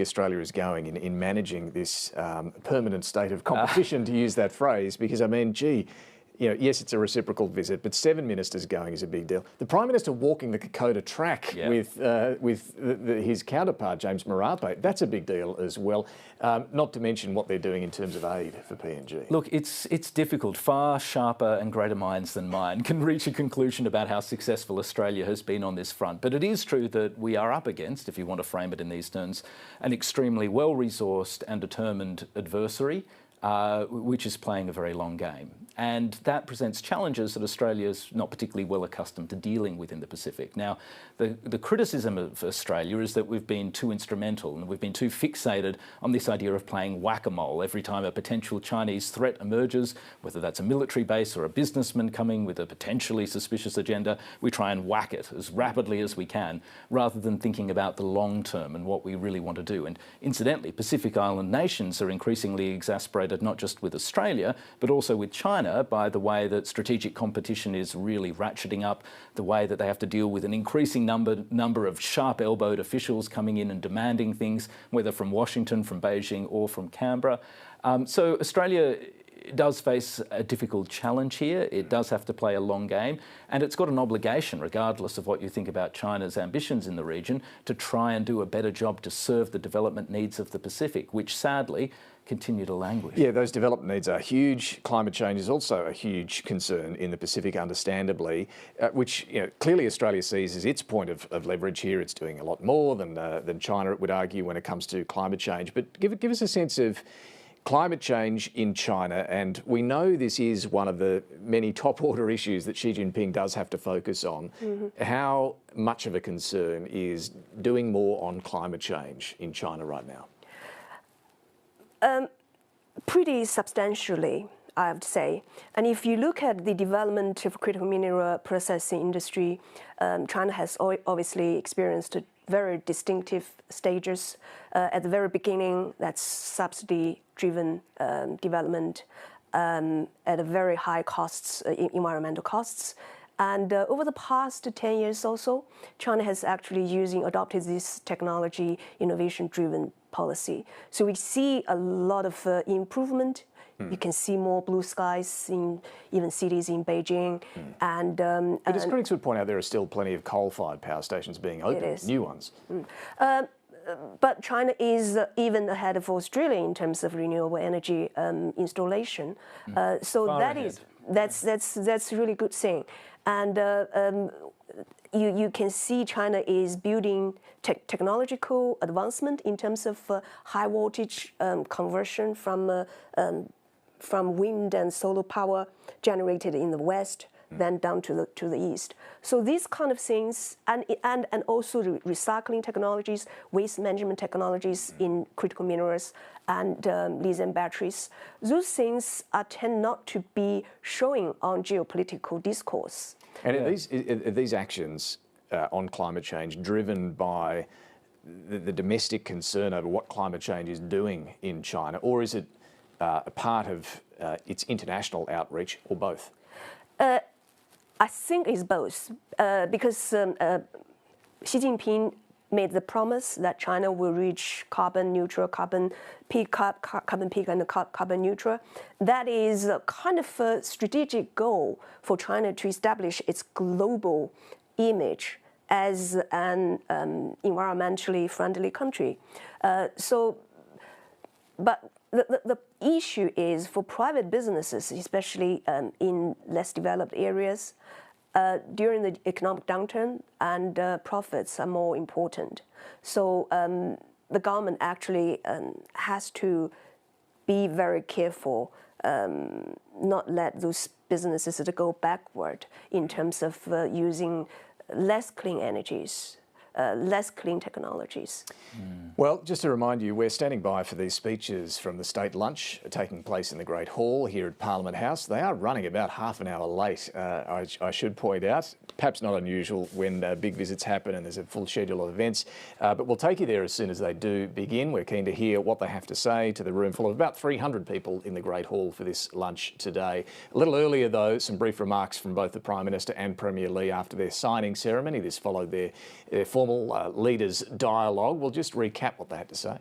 Australia is going in managing this permanent state of competition, to use that phrase? Because I mean, gee, you know, yes, it's a reciprocal visit, but 7 ministers going is a big deal. The Prime Minister walking the Kokoda track with his counterpart, James Marape, that's a big deal as well, not to mention what they're doing in terms of aid for PNG. Look, it's difficult. Far sharper and greater minds than mine can reach a conclusion about how successful Australia has been on this front. But it is true that we are up against, if you want to frame it in these terms, an extremely well-resourced and determined adversary, which is playing a very long game. And that presents challenges that Australia's not particularly well accustomed to dealing with in the Pacific. Now, the criticism of Australia is that we've been too instrumental and we've been too fixated on this idea of playing whack-a-mole. Every time a potential Chinese threat emerges, whether that's a military base or a businessman coming with a potentially suspicious agenda, we try and whack it as rapidly as we can, rather than thinking about the long term and what we really want to do. And incidentally, Pacific Island nations are increasingly exasperated not just with Australia, but also with China, by the way that strategic competition is really ratcheting up, the way that they have to deal with an increasing number of sharp-elbowed officials coming in and demanding things, whether from Washington, from Beijing, or from Canberra. So Australia does face a difficult challenge here. It does have to play a long game, and it's got an obligation, regardless of what you think about China's ambitions in the region, to try and do a better job to serve the development needs of the Pacific, which sadly continue to languish. Yeah, those development needs are huge. Climate change is also a huge concern in the Pacific, understandably, which clearly Australia sees as its point of leverage here. It's doing a lot more than China, it would argue, when it comes to climate change. But give us a sense of climate change in China, and we know this is one of the many top-order issues that Xi Jinping does have to focus on. How much of a concern is doing more on climate change in China right now? Pretty substantially, I have to say. And if you look at the development of critical mineral processing industry, China has obviously experienced very distinctive stages. At the very beginning, that's subsidy-driven development at a very high costs, environmental costs. And over the past 10 years or so, China has actually adopted this technology innovation-driven policy. So we see a lot of improvement. You can see more blue skies in even cities in Beijing. But as critics would point out, there are still plenty of coal-fired power stations being opened, new ones. But China is even ahead of Australia in terms of renewable energy installation. So that's a really good thing. And you can see China is building technological advancement in terms of high voltage conversion from wind and solar power generated in the West, then down to the East. So these kind of things, and also recycling technologies, waste management technologies in critical minerals and lithium batteries, those things tend not to be showing on geopolitical discourse. And are these actions on climate change driven by the domestic concern over what climate change is doing in China, or is it a part of its international outreach, or both? I think it's both, because Xi Jinping made the promise that China will reach carbon neutral, carbon peak and carbon neutral. That is a kind of a strategic goal for China to establish its global image as an environmentally friendly country. But the issue is for private businesses, especially in less developed areas, during the economic downturn, and profits are more important. So the government actually has to be very careful, not let those businesses to go backward in terms of using less clean energies, less clean technologies. Well, just to remind you, we're standing by for these speeches from the state lunch taking place in the Great Hall here at Parliament House. They are running about half an hour late, I should point out. Perhaps not unusual when big visits happen and there's a full schedule of events. But we'll take you there as soon as they do begin. We're keen to hear what they have to say to the room full of about 300 people in the Great Hall for this lunch today. A little earlier, though, some brief remarks from both the Prime Minister and Premier Li after their signing ceremony. This followed their formal leaders' dialogue. We'll just recap what they had to say.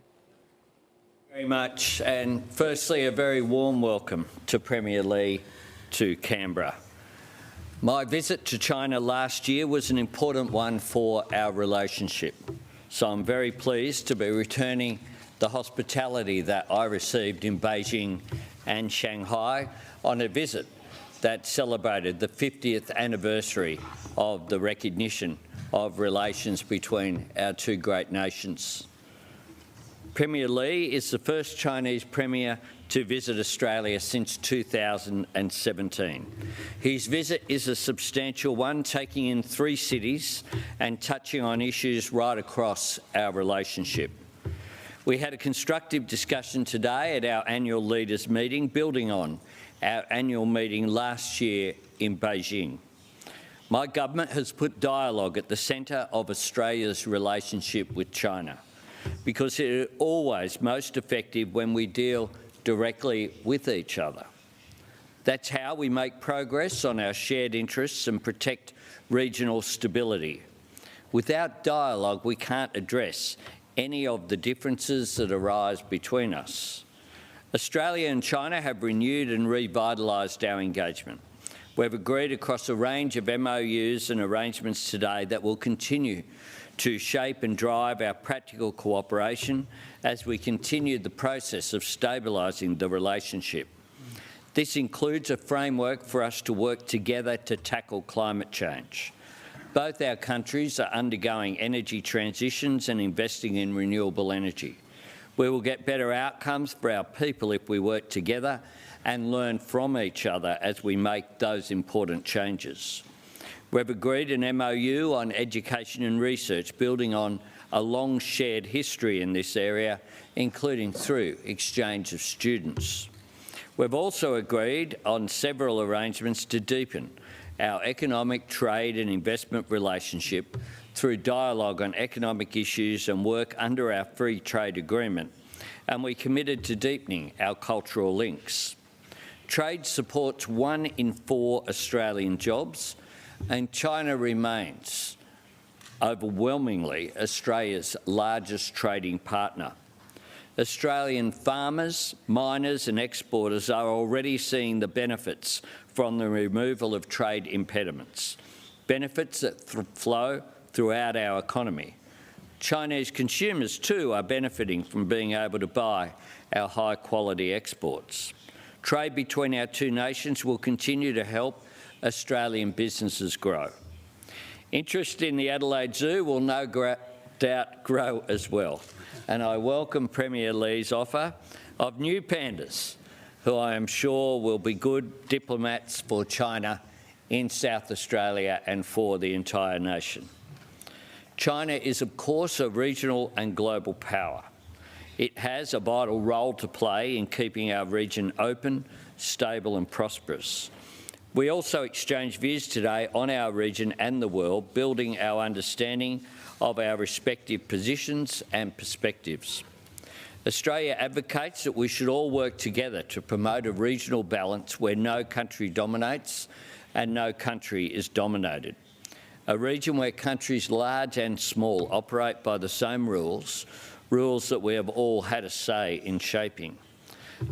Very much, and firstly a very warm welcome to Premier Li to Canberra. My visit to China last year was an important one for our relationship, so I'm very pleased to be returning the hospitality that I received in Beijing and Shanghai on a visit that celebrated the 50th anniversary of the recognition of relations between our two great nations. Premier Li is the first Chinese Premier to visit Australia since 2017. His visit is a substantial one, taking in 3 cities and touching on issues right across our relationship. We had a constructive discussion today at our annual leaders' meeting, building on our annual meeting last year in Beijing. My government has put dialogue at the centre of Australia's relationship with China, because it is always most effective when we deal directly with each other. That's how we make progress on our shared interests and protect regional stability. Without dialogue, we can't address any of the differences that arise between us. Australia and China have renewed and revitalised our engagement. We've agreed across a range of MOUs and arrangements today that will continue to shape and drive our practical cooperation as we continue the process of stabilising the relationship. This includes a framework for us to work together to tackle climate change. Both our countries are undergoing energy transitions and investing in renewable energy. We will get better outcomes for our people if we work together and learn from each other as we make those important changes. We've agreed an MOU on education and research, building on a long shared history in this area, including through exchange of students. We've also agreed on several arrangements to deepen our economic, trade and investment relationship through dialogue on economic issues and work under our free trade agreement, and we committed to deepening our cultural links. Trade supports 1 in 4 Australian jobs, and China remains overwhelmingly Australia's largest trading partner. Australian farmers, miners and exporters are already seeing the benefits from the removal of trade impediments, benefits that flow throughout our economy. Chinese consumers too are benefiting from being able to buy our high-quality exports. Trade between our two nations will continue to help Australian businesses grow. Interest in the Adelaide Zoo will no doubt grow as well, and I welcome Premier Li's offer of new pandas, who I am sure will be good diplomats for China in South Australia and for the entire nation. China is, of course, a regional and global power. It has a vital role to play in keeping our region open, stable and prosperous. We also exchange views today on our region and the world, building our understanding of our respective positions and perspectives. Australia advocates that we should all work together to promote a regional balance where no country dominates and no country is dominated. A region where countries large and small operate by the same rules that we have all had a say in shaping.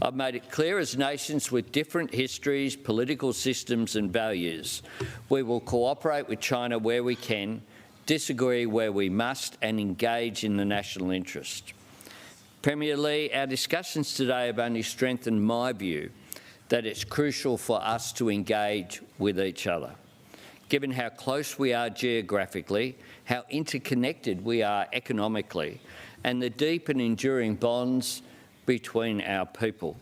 I've made it clear, as nations with different histories, political systems and values, we will cooperate with China where we can, disagree where we must and engage in the national interest. Premier Li, our discussions today have only strengthened my view that it's crucial for us to engage with each other. Given how close we are geographically, how interconnected we are economically, and the deep and enduring bonds between our people.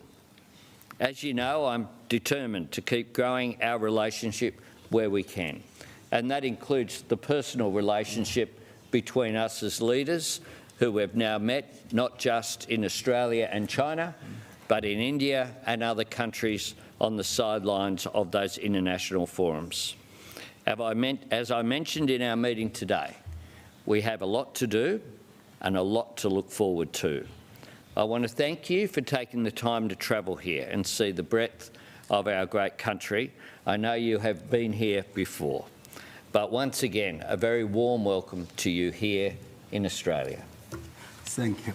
As you know, I'm determined to keep growing our relationship where we can, and that includes the personal relationship between us as leaders who have now met not just in Australia and China, but in India and other countries on the sidelines of those international forums. As I mentioned in our meeting today, we have a lot to do and a lot to look forward to. I want to thank you for taking the time to travel here and see the breadth of our great country. I know you have been here before, but once again, a very warm welcome to you here in Australia. Thank you.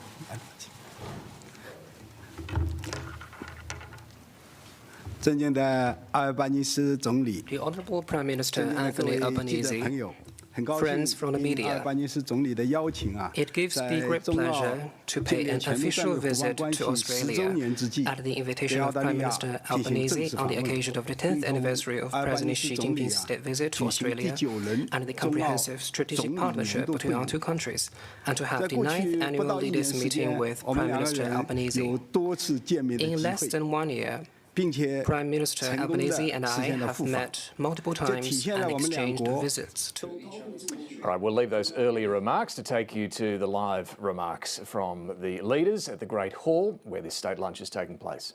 The Honourable Prime Minister Anthony Albanese, friends from the media, it gives me great pleasure to pay an official visit to Australia at the invitation of Prime Minister Albanese on the occasion of the 10th anniversary of President Xi Jinping's state visit to Australia and the comprehensive strategic partnership between our two countries, and to have the 9th annual leaders meeting with Prime Minister Albanese. In less than 1 year, Prime Minister Albanese and I have met multiple times and exchanged visits to each other. All right, we'll leave those earlier remarks to take you to the live remarks from the leaders at the Great Hall, where this state lunch is taking place.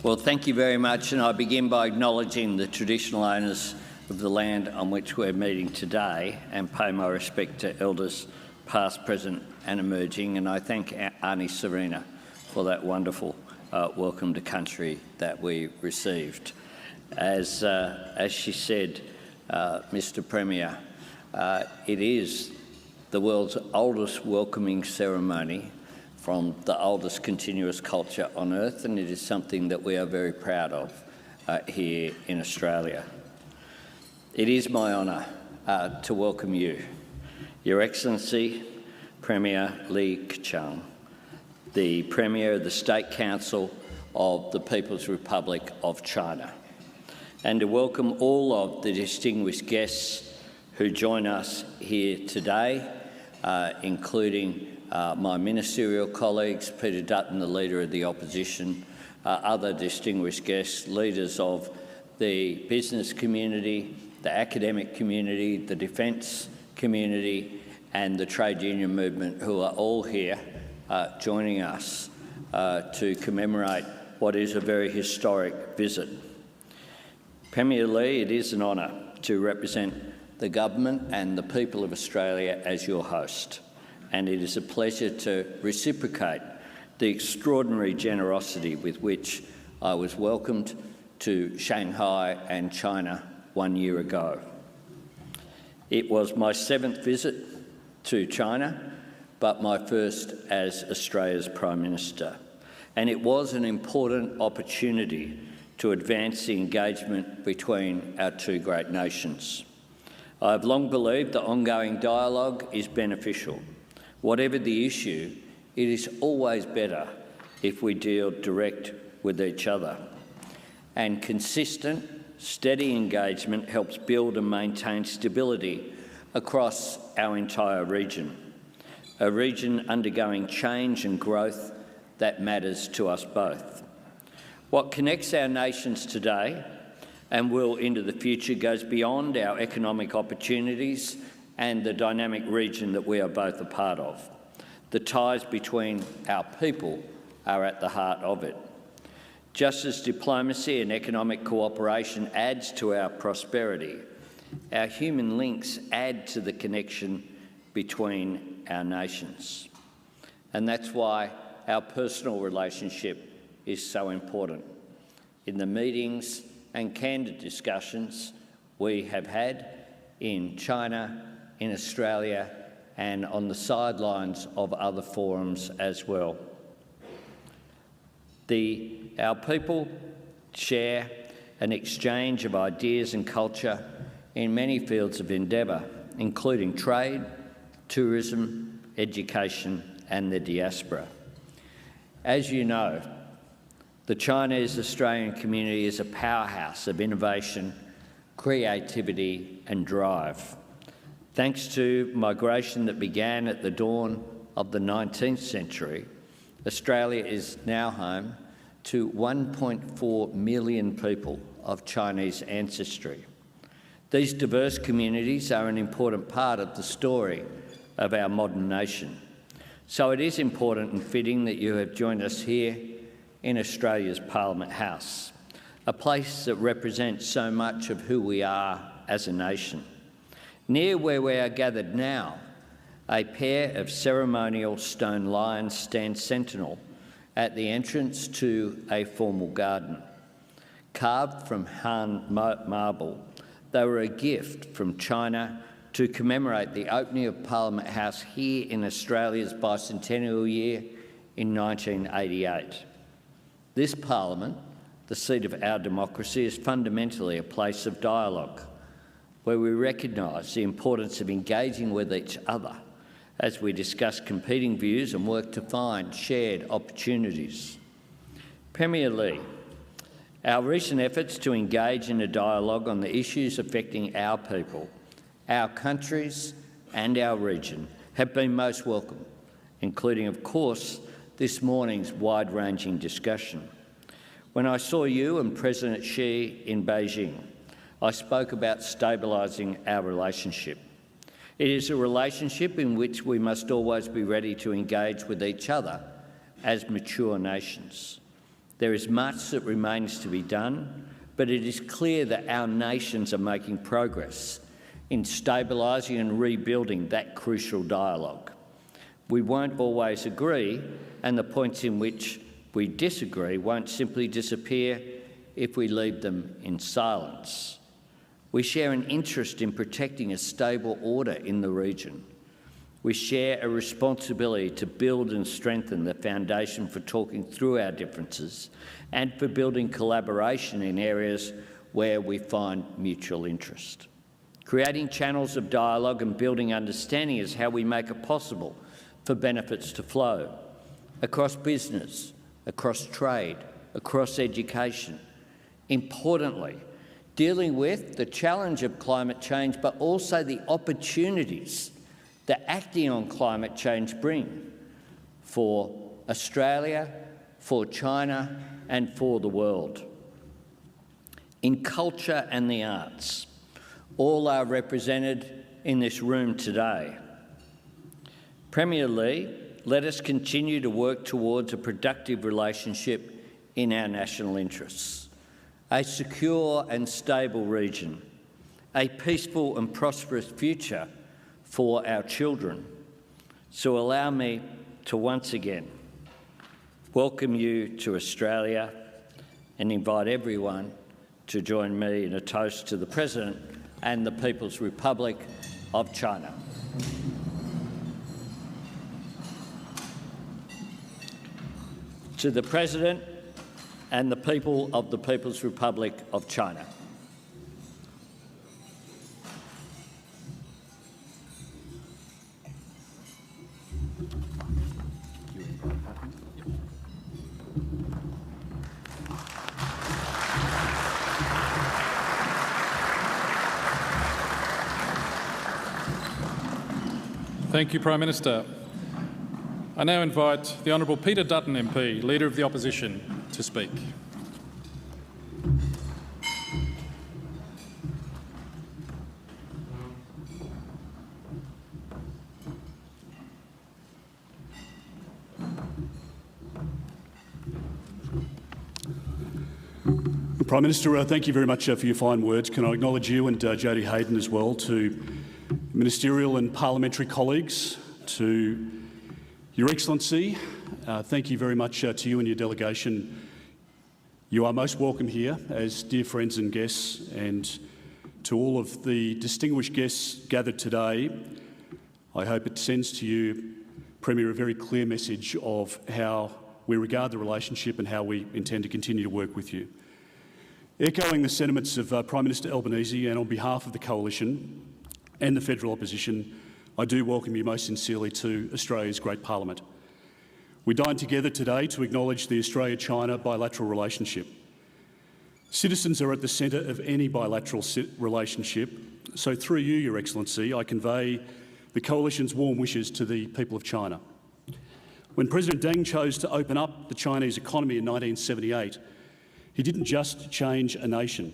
Well, thank you very much, and I begin by acknowledging the traditional owners of the land on which we're meeting today and pay my respect to elders past, present and emerging, and I thank Aunty Serena for that wonderful welcome to country that we received. As she said, Mr. Premier, it is the world's oldest welcoming ceremony from the oldest continuous culture on earth, and it is something that we are very proud of here in Australia. It is my honour to welcome you, Your Excellency Premier Li Qiang, the Premier of the State Council of the People's Republic of China, and to welcome all of the distinguished guests who join us here today, including my ministerial colleagues, Peter Dutton, the Leader of the Opposition, other distinguished guests, leaders of the business community, the academic community, the defence community and the trade union movement, who are all here joining us to commemorate what is a very historic visit. Premier Li, it is an honour to represent the government and the people of Australia as your host, and it is a pleasure to reciprocate the extraordinary generosity with which I was welcomed to Shanghai and China 1 year ago. It was my 7th visit to China, but my first as Australia's Prime Minister, and it was an important opportunity to advance the engagement between our two great nations. I have long believed that ongoing dialogue is beneficial. Whatever the issue, it is always better if we deal direct with each other. And consistent, steady engagement helps build and maintain stability across our entire region, a region undergoing change and growth that matters to us both. What connects our nations today and will into the future goes beyond our economic opportunities and the dynamic region that we are both a part of. The ties between our people are at the heart of it. Just as diplomacy and economic cooperation adds to our prosperity, our human links add to the connection between our nations. And that's why our personal relationship is so important. In the meetings and candid discussions we have had in China, in Australia, and on the sidelines of other forums as well. Our people share an exchange of ideas and culture in many fields of endeavour, including trade, tourism, education and the diaspora. As you know, the Chinese Australian community is a powerhouse of innovation, creativity and drive. Thanks to migration that began at the dawn of the 19th century, Australia is now home to 1.4 million people of Chinese ancestry. These diverse communities are an important part of the story of our modern nation. So it is important and fitting that you have joined us here in Australia's Parliament House, a place that represents so much of who we are as a nation. Near where we are gathered now, a pair of ceremonial stone lions stand sentinel at the entrance to a formal garden. Carved from Han marble, they were a gift from China to commemorate the opening of Parliament House here in Australia's bicentennial year in 1988. This Parliament, the seat of our democracy, is fundamentally a place of dialogue, where we recognise the importance of engaging with each other as we discuss competing views and work to find shared opportunities. Premier Li, our recent efforts to engage in a dialogue on the issues affecting our people, our countries and our region have been most welcome, including, of course, this morning's wide-ranging discussion. When I saw you and President Xi in Beijing, I spoke about stabilising our relationship. It is a relationship in which we must always be ready to engage with each other as mature nations. There is much that remains to be done, but it is clear that our nations are making progress in stabilising and rebuilding that crucial dialogue. We won't always agree, and the points in which we disagree won't simply disappear if we leave them in silence. We share an interest in protecting a stable order in the region. We share a responsibility to build and strengthen the foundation for talking through our differences and for building collaboration in areas where we find mutual interest. Creating channels of dialogue and building understanding is how we make it possible for benefits to flow across business, across trade, across education. Importantly, dealing with the challenge of climate change, but also the opportunities that acting on climate change bring for Australia, for China and for the world. In culture and the arts, all are represented in this room today. Premier Li, let us continue to work towards a productive relationship in our national interests, a secure and stable region, a peaceful and prosperous future for our children. So allow me to once again welcome you to Australia and invite everyone to join me in a toast to the President and the People's Republic of China. To the President and the people of the People's Republic of China. Thank you, Prime Minister. I now invite the Honourable Peter Dutton MP, Leader of the Opposition, to speak. Prime Minister, thank you very much for your fine words. Can I acknowledge you and Jodie Hayden as well, to ministerial and parliamentary colleagues, to Your Excellency, thank you very much to you and your delegation. You are most welcome here as dear friends and guests, and to all of the distinguished guests gathered today, I hope it sends to you, Premier, a very clear message of how we regard the relationship and how we intend to continue to work with you. Echoing the sentiments of Prime Minister Albanese, and on behalf of the Coalition and the federal opposition, I do welcome you most sincerely to Australia's great parliament. We dined together today to acknowledge the Australia-China bilateral relationship. Citizens are at the centre of any bilateral relationship, so through you, Your Excellency, I convey the Coalition's warm wishes to the people of China. When President Deng chose to open up the Chinese economy in 1978, he didn't just change a nation.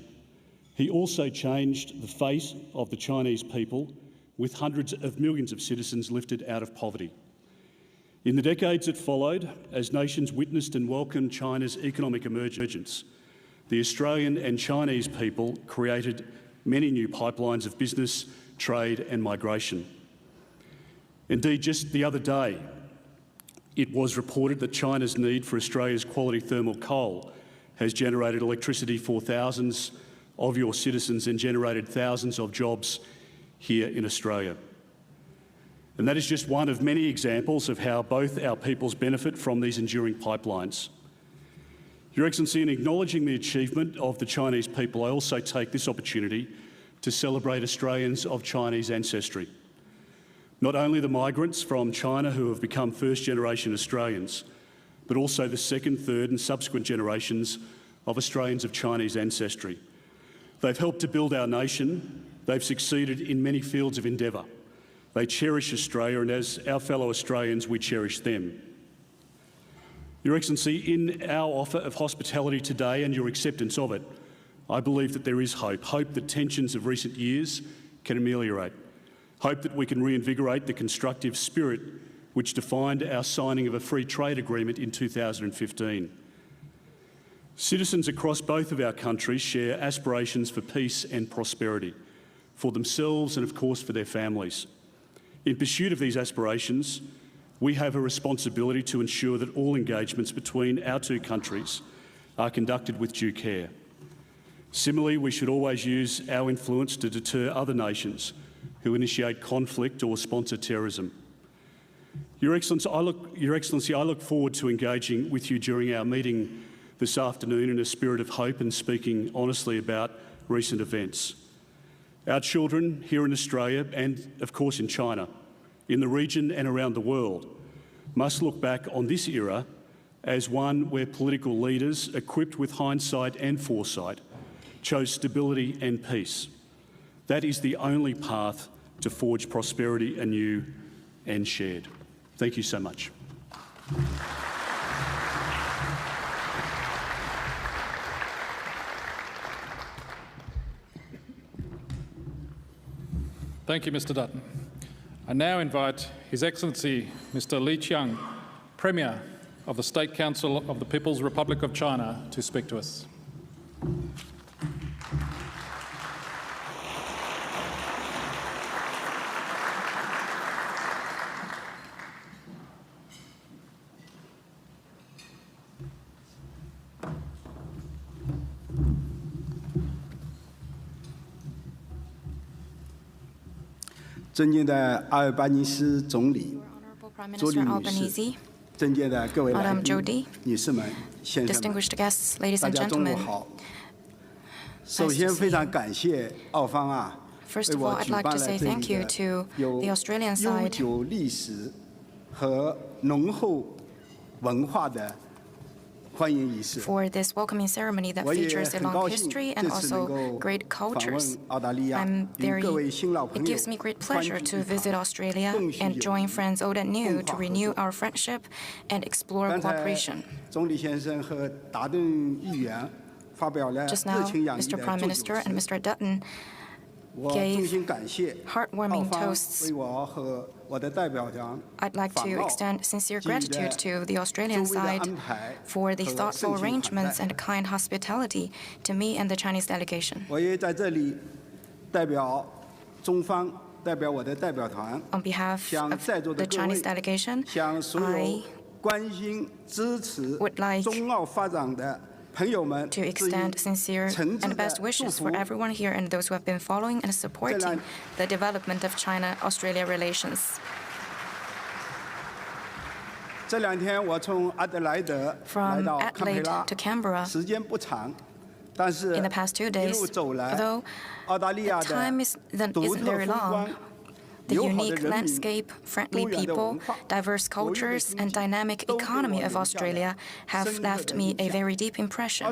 He also changed the face of the Chinese people, with hundreds of millions of citizens lifted out of poverty. In the decades that followed, as nations witnessed and welcomed China's economic emergence, the Australian and Chinese people created many new pipelines of business, trade and migration. Indeed, just the other day, it was reported that China's need for Australia's quality thermal coal has generated electricity for thousands of your citizens and generated thousands of jobs here in Australia. And that is just one of many examples of how both our peoples benefit from these enduring pipelines. Your Excellency, in acknowledging the achievement of the Chinese people, I also take this opportunity to celebrate Australians of Chinese ancestry. Not only the migrants from China who have become first-generation Australians, but also the second, third and subsequent generations of Australians of Chinese ancestry. They've helped to build our nation. They've succeeded in many fields of endeavour. They cherish Australia, and as our fellow Australians, we cherish them. Your Excellency, in our offer of hospitality today and your acceptance of it, I believe that there is hope. Hope that tensions of recent years can ameliorate. Hope that we can reinvigorate the constructive spirit which defined our signing of a free trade agreement in 2015. Citizens across both of our countries share aspirations for peace and prosperity, for themselves and, of course, for their families. In pursuit of these aspirations, we have a responsibility to ensure that all engagements between our two countries are conducted with due care. Similarly, we should always use our influence to deter other nations who initiate conflict or sponsor terrorism. Your Excellency, I look forward to engaging with you during our meeting this afternoon in a spirit of hope and speaking honestly about recent events. Our children here in Australia and, of course, in China, in the region and around the world, must look back on this era as one where political leaders, equipped with hindsight and foresight, chose stability and peace. That is the only path to forge prosperity anew and shared. Thank you so much. Thank you, Mr Dutton. I now invite His Excellency Mr Li Qiang, Premier of the State Council of the People's Republic of China, to speak to us.尊敬的阿尔巴尼斯总理、朱莉女士、尊敬的各位来宾、女士们、先生们，大家中午好。首先，非常感谢澳方为我举办了这个有悠久历史和浓厚文化的 for this welcoming ceremony that features a long history and also great cultures. It gives me great pleasure to visit Australia and join friends old and new to renew our friendship and explore cooperation. Just now, Mr. Prime Minister and Mr. Dutton gave heartwarming toasts. I'd like to extend sincere gratitude to the Australian side for the thoughtful arrangements and kind hospitality to me and the Chinese delegation. On behalf of the Chinese delegation, I would like to extend sincere and best wishes for everyone here and those who have been following and supporting the development of China-Australia relations. From Adelaide to Canberra, in the past 2 days, although the time isn't very long, the unique landscape, friendly people, diverse cultures, and dynamic economy of Australia have left me a very deep impression.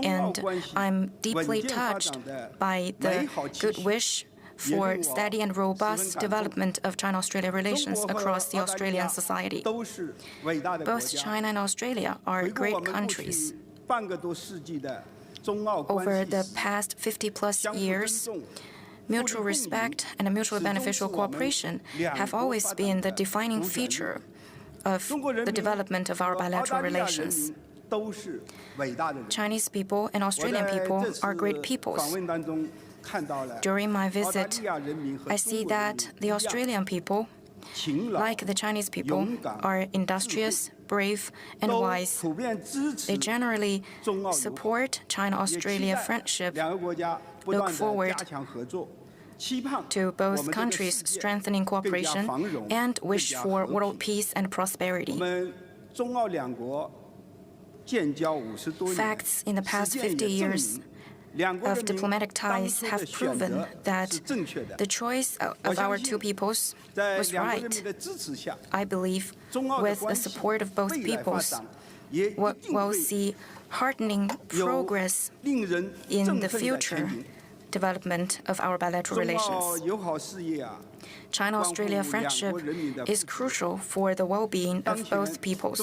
And I'm deeply touched by the good wish for steady and robust development of China-Australia relations across the Australian society. Both China and Australia are great countries. Over the past 50-plus years, mutual respect and mutual beneficial cooperation have always been the defining feature of the development of our bilateral relations. Chinese people and Australian people are great peoples. During my visit, I see that the Australian people, like the Chinese people, are industrious, brave, and wise. They generally support China-Australia friendship, look forward to both countries strengthening cooperation, and wish for world peace and prosperity. Facts in the past 50 years of diplomatic ties have proven that the choice of our two peoples was right. I believe with the support of both peoples, we'll see heartening progress in the future development of our bilateral relations. China-Australia friendship is crucial for the well-being of both peoples.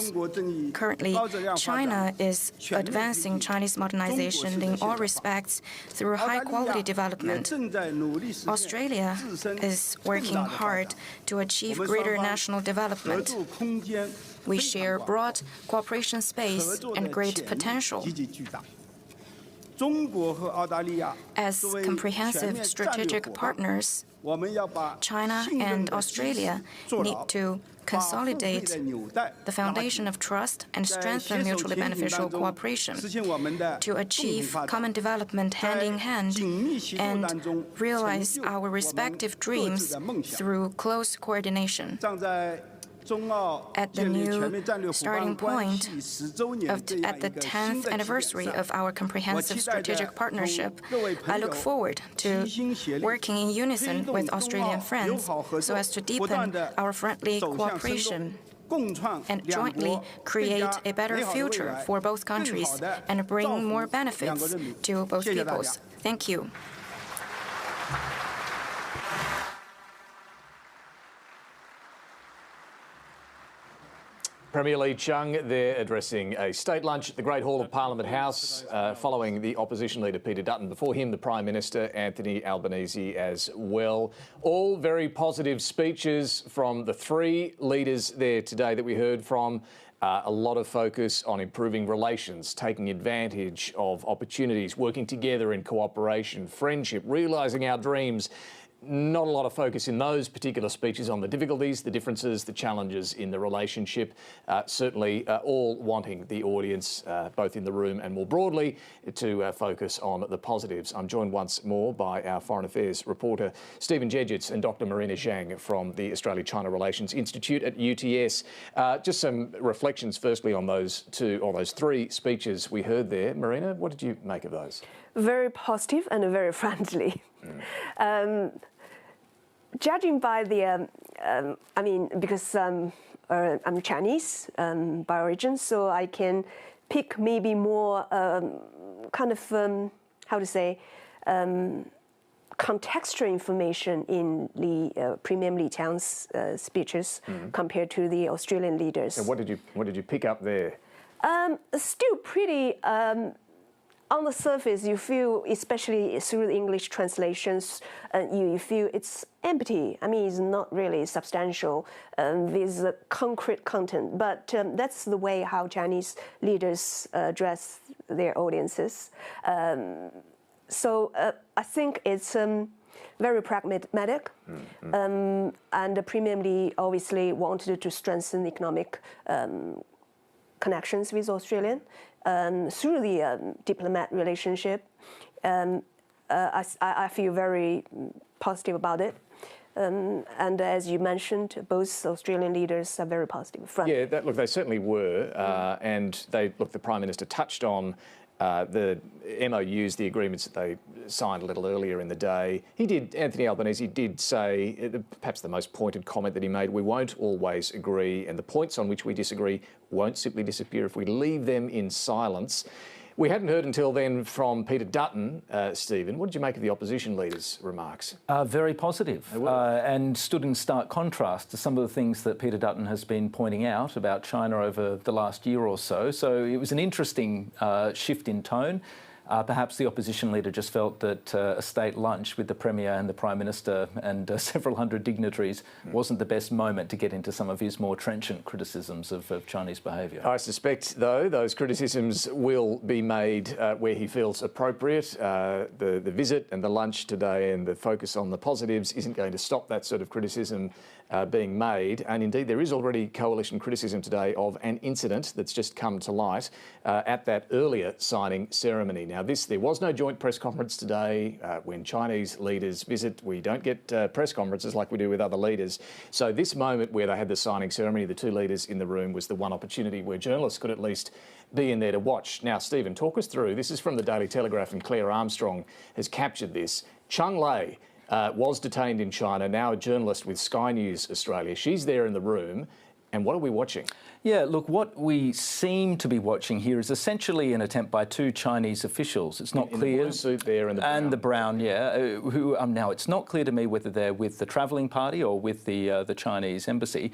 Currently, China is advancing Chinese modernization in all respects through high-quality development. Australia is working hard to achieve greater national development. We share broad cooperation space and great potential. As comprehensive strategic partners, China and Australia need to consolidate the foundation of trust and strengthen mutually beneficial cooperation to achieve common development hand in hand and realize our respective dreams through close coordination. At the new starting point at the 10th anniversary of our comprehensive strategic partnership, I look forward to working in unison with Australian friends so as to deepen our friendly cooperation and jointly create a better future for both countries and bring more benefits to both peoples. Thank you. Premier Li Qiang there addressing a state lunch at the Great Hall of Parliament House following the opposition leader Peter Dutton. Before him, the Prime Minister Anthony Albanese as well. All very positive speeches from the three leaders there today that we heard from. A lot of focus on improving relations, taking advantage of opportunities, working together in cooperation, friendship, realising our dreams. Not a lot of focus in those particular speeches on the difficulties, the differences, the challenges in the relationship. Certainly all wanting the audience, both in the room and more broadly, to focus on the positives. I'm joined once more by our Foreign Affairs reporter, Stephen Jedgetts, and Dr. Marina Zhang from the Australia-China Relations Institute at UTS. Just some reflections, firstly, on those three speeches we heard there. Marina, what did you make of those? Very positive and very friendly. Judging by the, because I'm Chinese by origin, so I can pick maybe more contextual information in Premier Li Qiang's speeches compared to the Australian leaders. And what did you pick up there? Still pretty. On the surface, you feel, especially through the English translations, you feel it's empty. I mean, it's not really substantial with concrete content. But that's the way how Chinese leaders address their audiences. So I think it's very pragmatic. And Premier Li obviously wanted to strengthen economic connections with Australia. Through the diplomat relationship, I feel very positive about it. And as you mentioned, both Australian leaders are very positive. Yeah, they certainly were. And the Prime Minister touched on the MOUs, the agreements that they signed a little earlier in the day. Anthony Albanese did say, perhaps the most pointed comment that he made, we won't always agree, and the points on which we disagree won't simply disappear if we leave them in silence. We hadn't heard until then from Peter Dutton. Stephen, what did you make of the opposition leaders' remarks? Very positive, and stood in stark contrast to some of the things that Peter Dutton has been pointing out about China over the last year or so. So it was an interesting shift in tone. Perhaps the opposition leader just felt that a state lunch with the Premier and the Prime Minister and several hundred dignitaries wasn't the best moment to get into some of his more trenchant criticisms of Chinese behaviour. I suspect, though, those criticisms will be made where he feels appropriate. The visit and the lunch today and the focus on the positives isn't going to stop that sort of criticism being made. And indeed, there is already coalition criticism today of an incident that's just come to light at that earlier signing ceremony. Now, there was no joint press conference today. When Chinese leaders visit, we don't get press conferences like we do with other leaders. So this moment where they had the signing ceremony, the two leaders in the room, was the one opportunity where journalists could at least be in there to watch. Now, Stephen, talk us through. This is from the Daily Telegraph, and Claire Armstrong has captured this. Chang Lei was detained in China, now a journalist with Sky News Australia. She's there in the room. And what are we watching? Yeah, look, what we seem to be watching here is essentially an attempt by two Chinese officials. It's not clear. The blue suit there and the brown. And the brown, yeah. Who now it's not clear to me whether they're with the travelling party or with the Chinese embassy.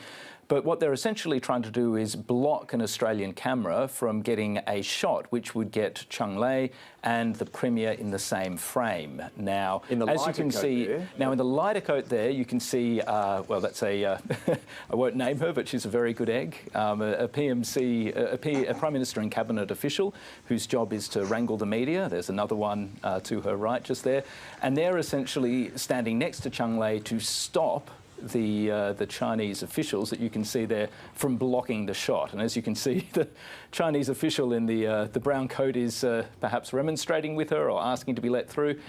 But what they're essentially trying to do is block an Australian camera from getting a shot which would get Chang Lei and the Premier in the same frame. Now, as you can see, now in the lighter coat there, you can see, well, that's I won't name her, but she's a very good egg. A Prime Minister and Cabinet official whose job is to wrangle the media. There's another one to her right just there. And they're essentially standing next to Qiang Lei to stop the Chinese officials that you can see there from blocking the shot. And as you can see, the Chinese official in the brown coat is perhaps remonstrating with her or asking to be let through.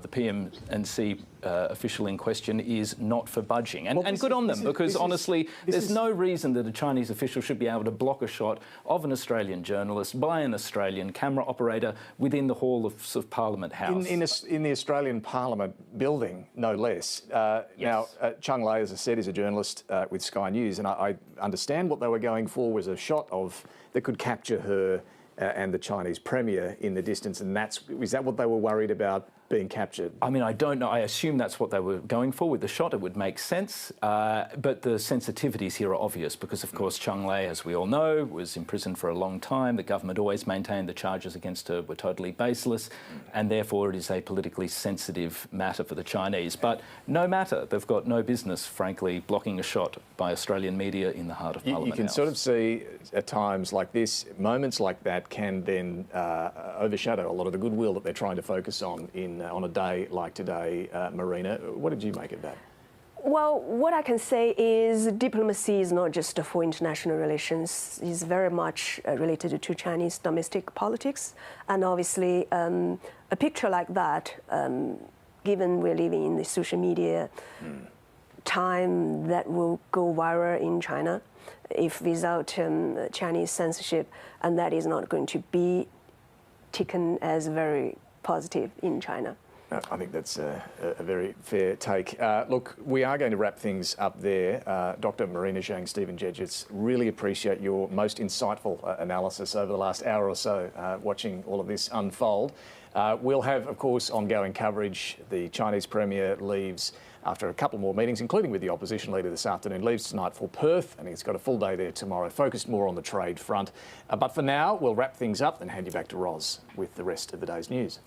The PMNC official in question is not for budging. And good on them, because honestly, there's no reason that a Chinese official should be able to block a shot of an Australian journalist by an Australian camera operator within the hall of Parliament House. In the Australian Parliament building, no less. Yes. Now, Qiang Lei, as I said, is a journalist with Sky News, and I understand what they were going for was a shot that could capture her and the Chinese Premier in the distance, and is that what they were worried about being captured? I mean, I don't know. I assume that's what they were going for with the shot. It would make sense. But the sensitivities here are obvious because, of course, Qiang Lei, as we all know, was imprisoned for a long time. The government always maintained the charges against her were totally baseless, and therefore it is a politically sensitive matter for the Chinese. But no matter, they've got no business, frankly, blocking a shot by Australian media in the heart of Parliament House. You can sort of see at times like this, moments like that can then overshadow a lot of the goodwill that they're trying to focus on on a day like today. Marina, what did you make of that? Well, what I can say is diplomacy is not just for international relations. It's very much related to Chinese domestic politics. And obviously, a picture like that, given we're living in the social media time, that will go viral in China if without Chinese censorship, and that is not going to be taken as very positive in China. I think that's a very fair take. Look, we are going to wrap things up there. Dr. Marina Qiang, Stephen Jedgetts, really appreciate your most insightful analysis over the last hour or so, watching all of this unfold. We'll have, of course, ongoing coverage. The Chinese Premier leaves after a couple more meetings, including with the opposition leader this afternoon, leaves tonight for Perth. I think he's got a full day there tomorrow, focused more on the trade front. But for now, we'll wrap things up and hand you back to Roz with the rest of the day's news.